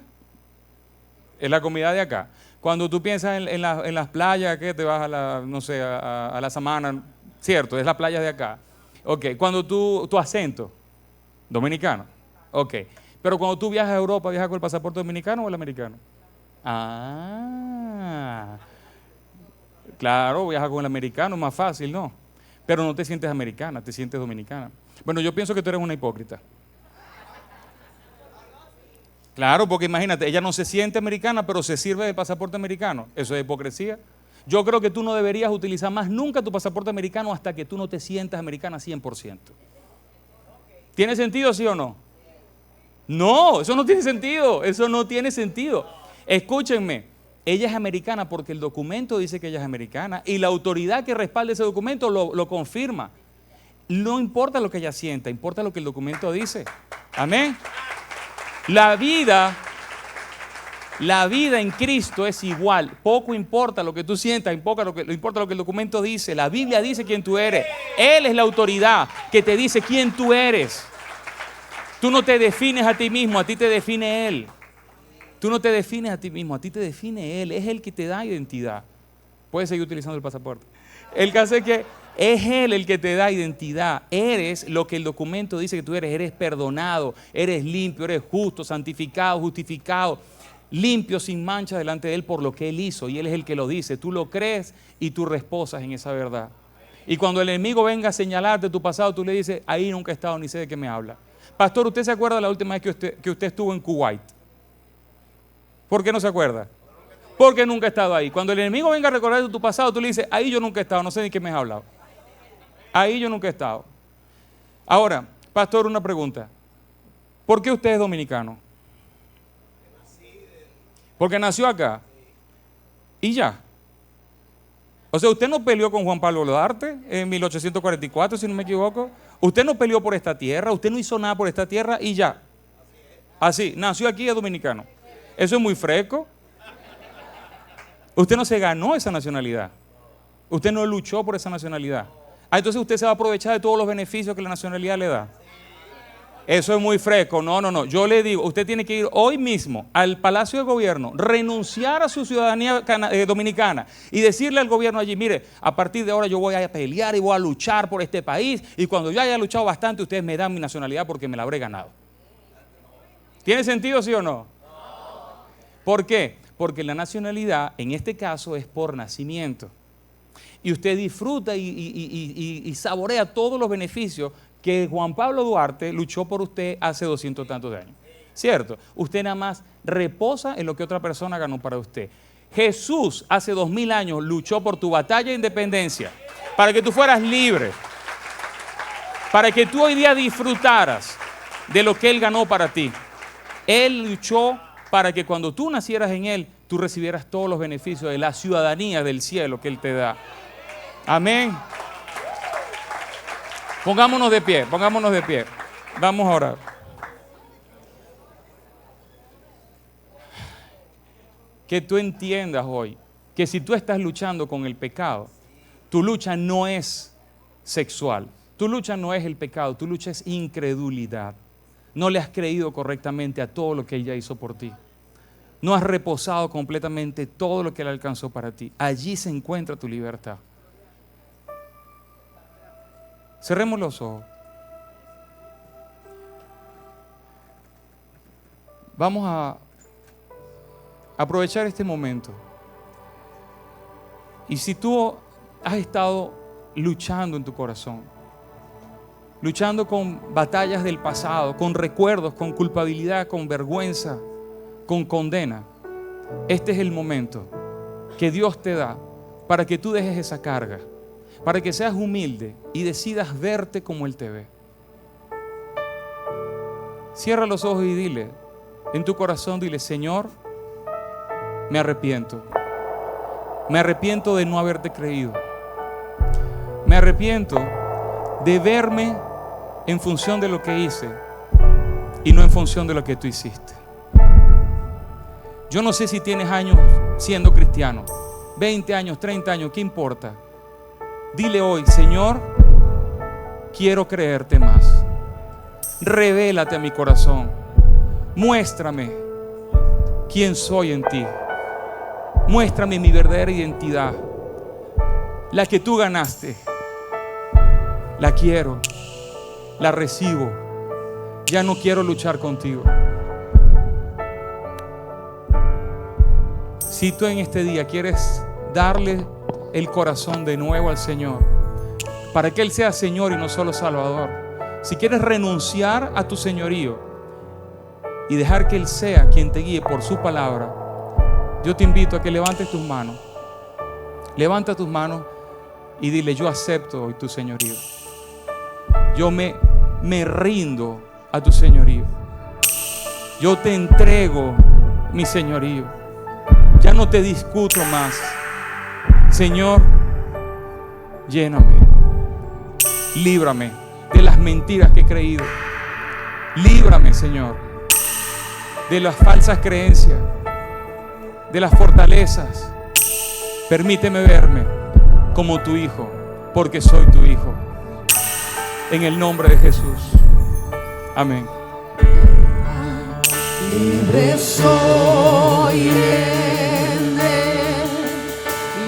es la comida de acá. Cuando tú piensas en las playas, que te vas a la, no sé, a la Samana, cierto, es la playa de acá. Ok, cuando tu acento, dominicano. Ok, pero cuando tú viajas a Europa, ¿viajas con el pasaporte dominicano o el americano? Claro, viajas con el americano, más fácil, ¿no? Pero no te sientes americana, te sientes dominicana. Bueno, yo pienso que tú eres una hipócrita. Claro, porque imagínate, ella no se siente americana, pero se sirve del pasaporte americano. Eso es hipocresía. Yo creo que tú no deberías utilizar más nunca tu pasaporte americano hasta que tú no te sientas americana 100%. ¿Tiene sentido, sí o no? No, eso no tiene sentido. Eso no tiene sentido. Escúchenme, ella es americana porque el documento dice que ella es americana y la autoridad que respalda ese documento lo confirma. No importa lo que ella sienta, importa lo que el documento dice. Amén. La vida en Cristo es igual. Poco importa lo que tú sientas, importa lo que el documento dice. La Biblia dice quién tú eres. Él es la autoridad que te dice quién tú eres. Tú no te defines a ti mismo, a ti te define Él. Tú no te defines a ti mismo, a ti te define Él. Es Él que te da identidad. Puedes seguir utilizando el pasaporte. El caso es que es Él el que te da identidad. Eres lo que el documento dice que tú eres. Eres perdonado, eres limpio, eres justo, santificado, justificado, limpio, sin mancha delante de Él por lo que Él hizo. Y Él es el que lo dice. Tú lo crees y tú reposas en esa verdad. Y cuando el enemigo venga a señalarte tu pasado, tú le dices, ahí nunca he estado ni sé de qué me habla. Pastor, ¿usted se acuerda de la última vez que usted estuvo en Kuwait? ¿Por qué no se acuerda? Porque nunca he estado ahí. Cuando el enemigo venga a recordar tu pasado, tú le dices, ahí yo nunca he estado, no sé de qué me has hablado. Ahí yo nunca he estado. Ahora, pastor, una pregunta. ¿Por qué usted es dominicano? Porque nació acá. Y ya. O sea, usted no peleó con Juan Pablo Duarte en 1844, si no me equivoco. Usted no peleó por esta tierra, usted no hizo nada por esta tierra y ya. Así, nació aquí y es dominicano. Eso es muy fresco. Usted no se ganó esa nacionalidad. Usted no luchó por esa nacionalidad. Entonces usted se va a aprovechar de todos los beneficios que la nacionalidad le da. Eso es muy fresco. No. Yo le digo, usted tiene que ir hoy mismo al Palacio de Gobierno, renunciar a su ciudadanía dominicana y decirle al gobierno allí, mire, a partir de ahora yo voy a pelear y voy a luchar por este país y cuando yo haya luchado bastante, ustedes me dan mi nacionalidad porque me la habré ganado. ¿Tiene sentido, sí o no? ¿Por qué? Porque la nacionalidad, en este caso, es por nacimiento. Y usted disfruta y saborea todos los beneficios que Juan Pablo Duarte luchó por usted hace 200 tantos de años. ¿Cierto? Usted nada más reposa en lo que otra persona ganó para usted. Jesús hace 2000 años luchó por tu batalla de independencia, para que tú fueras libre, para que tú hoy día disfrutaras de lo que Él ganó para ti. Él luchó para que cuando tú nacieras en Él, tú recibieras todos los beneficios de la ciudadanía del cielo que Él te da. Amén. Pongámonos de pie, pongámonos de pie. Vamos a orar. Que tú entiendas hoy que si tú estás luchando con el pecado, tu lucha no es sexual, tu lucha no es el pecado, tu lucha es incredulidad. No le has creído correctamente a todo lo que ella hizo por ti. No has reposado completamente todo lo que Él alcanzó para ti. Allí se encuentra tu libertad. Cerremos los ojos. Vamos a aprovechar este momento. Y si tú has estado luchando en tu corazón, luchando con batallas del pasado, con recuerdos, con culpabilidad, con vergüenza, con condena, este es el momento que Dios te da para que tú dejes esa carga, para que seas humilde y decidas verte como Él te ve. Cierra los ojos y dile, en tu corazón dile, Señor, me arrepiento. Me arrepiento de no haberte creído. Me arrepiento de verme en función de lo que hice y no en función de lo que tú hiciste. Yo no sé si tienes años siendo cristiano, 20 años, 30 años, ¿qué importa? Dile hoy, Señor, quiero creerte más. Revélate a mi corazón. Muéstrame quién soy en ti. Muéstrame mi verdadera identidad. La que tú ganaste. La quiero. La recibo. Ya no quiero luchar contigo. Si tú en este día quieres darle el corazón de nuevo al Señor, para que Él sea Señor y no solo Salvador, si quieres renunciar a tu señorío y dejar que Él sea quien te guíe por su palabra, yo te invito a que levantes tus manos. Levanta tus manos y dile, yo acepto hoy tu señorío. Yo me rindo a tu señorío. Yo te entrego mi señorío. Ya no te discuto más. Señor, lléname. Líbrame de las mentiras que he creído. Líbrame, Señor, de las falsas creencias, de las fortalezas. Permíteme verme como tu hijo, porque soy tu hijo. En el nombre de Jesús. Amén. Libre soy. soy libre,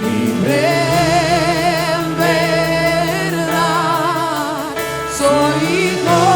libre en verdad, soy hijo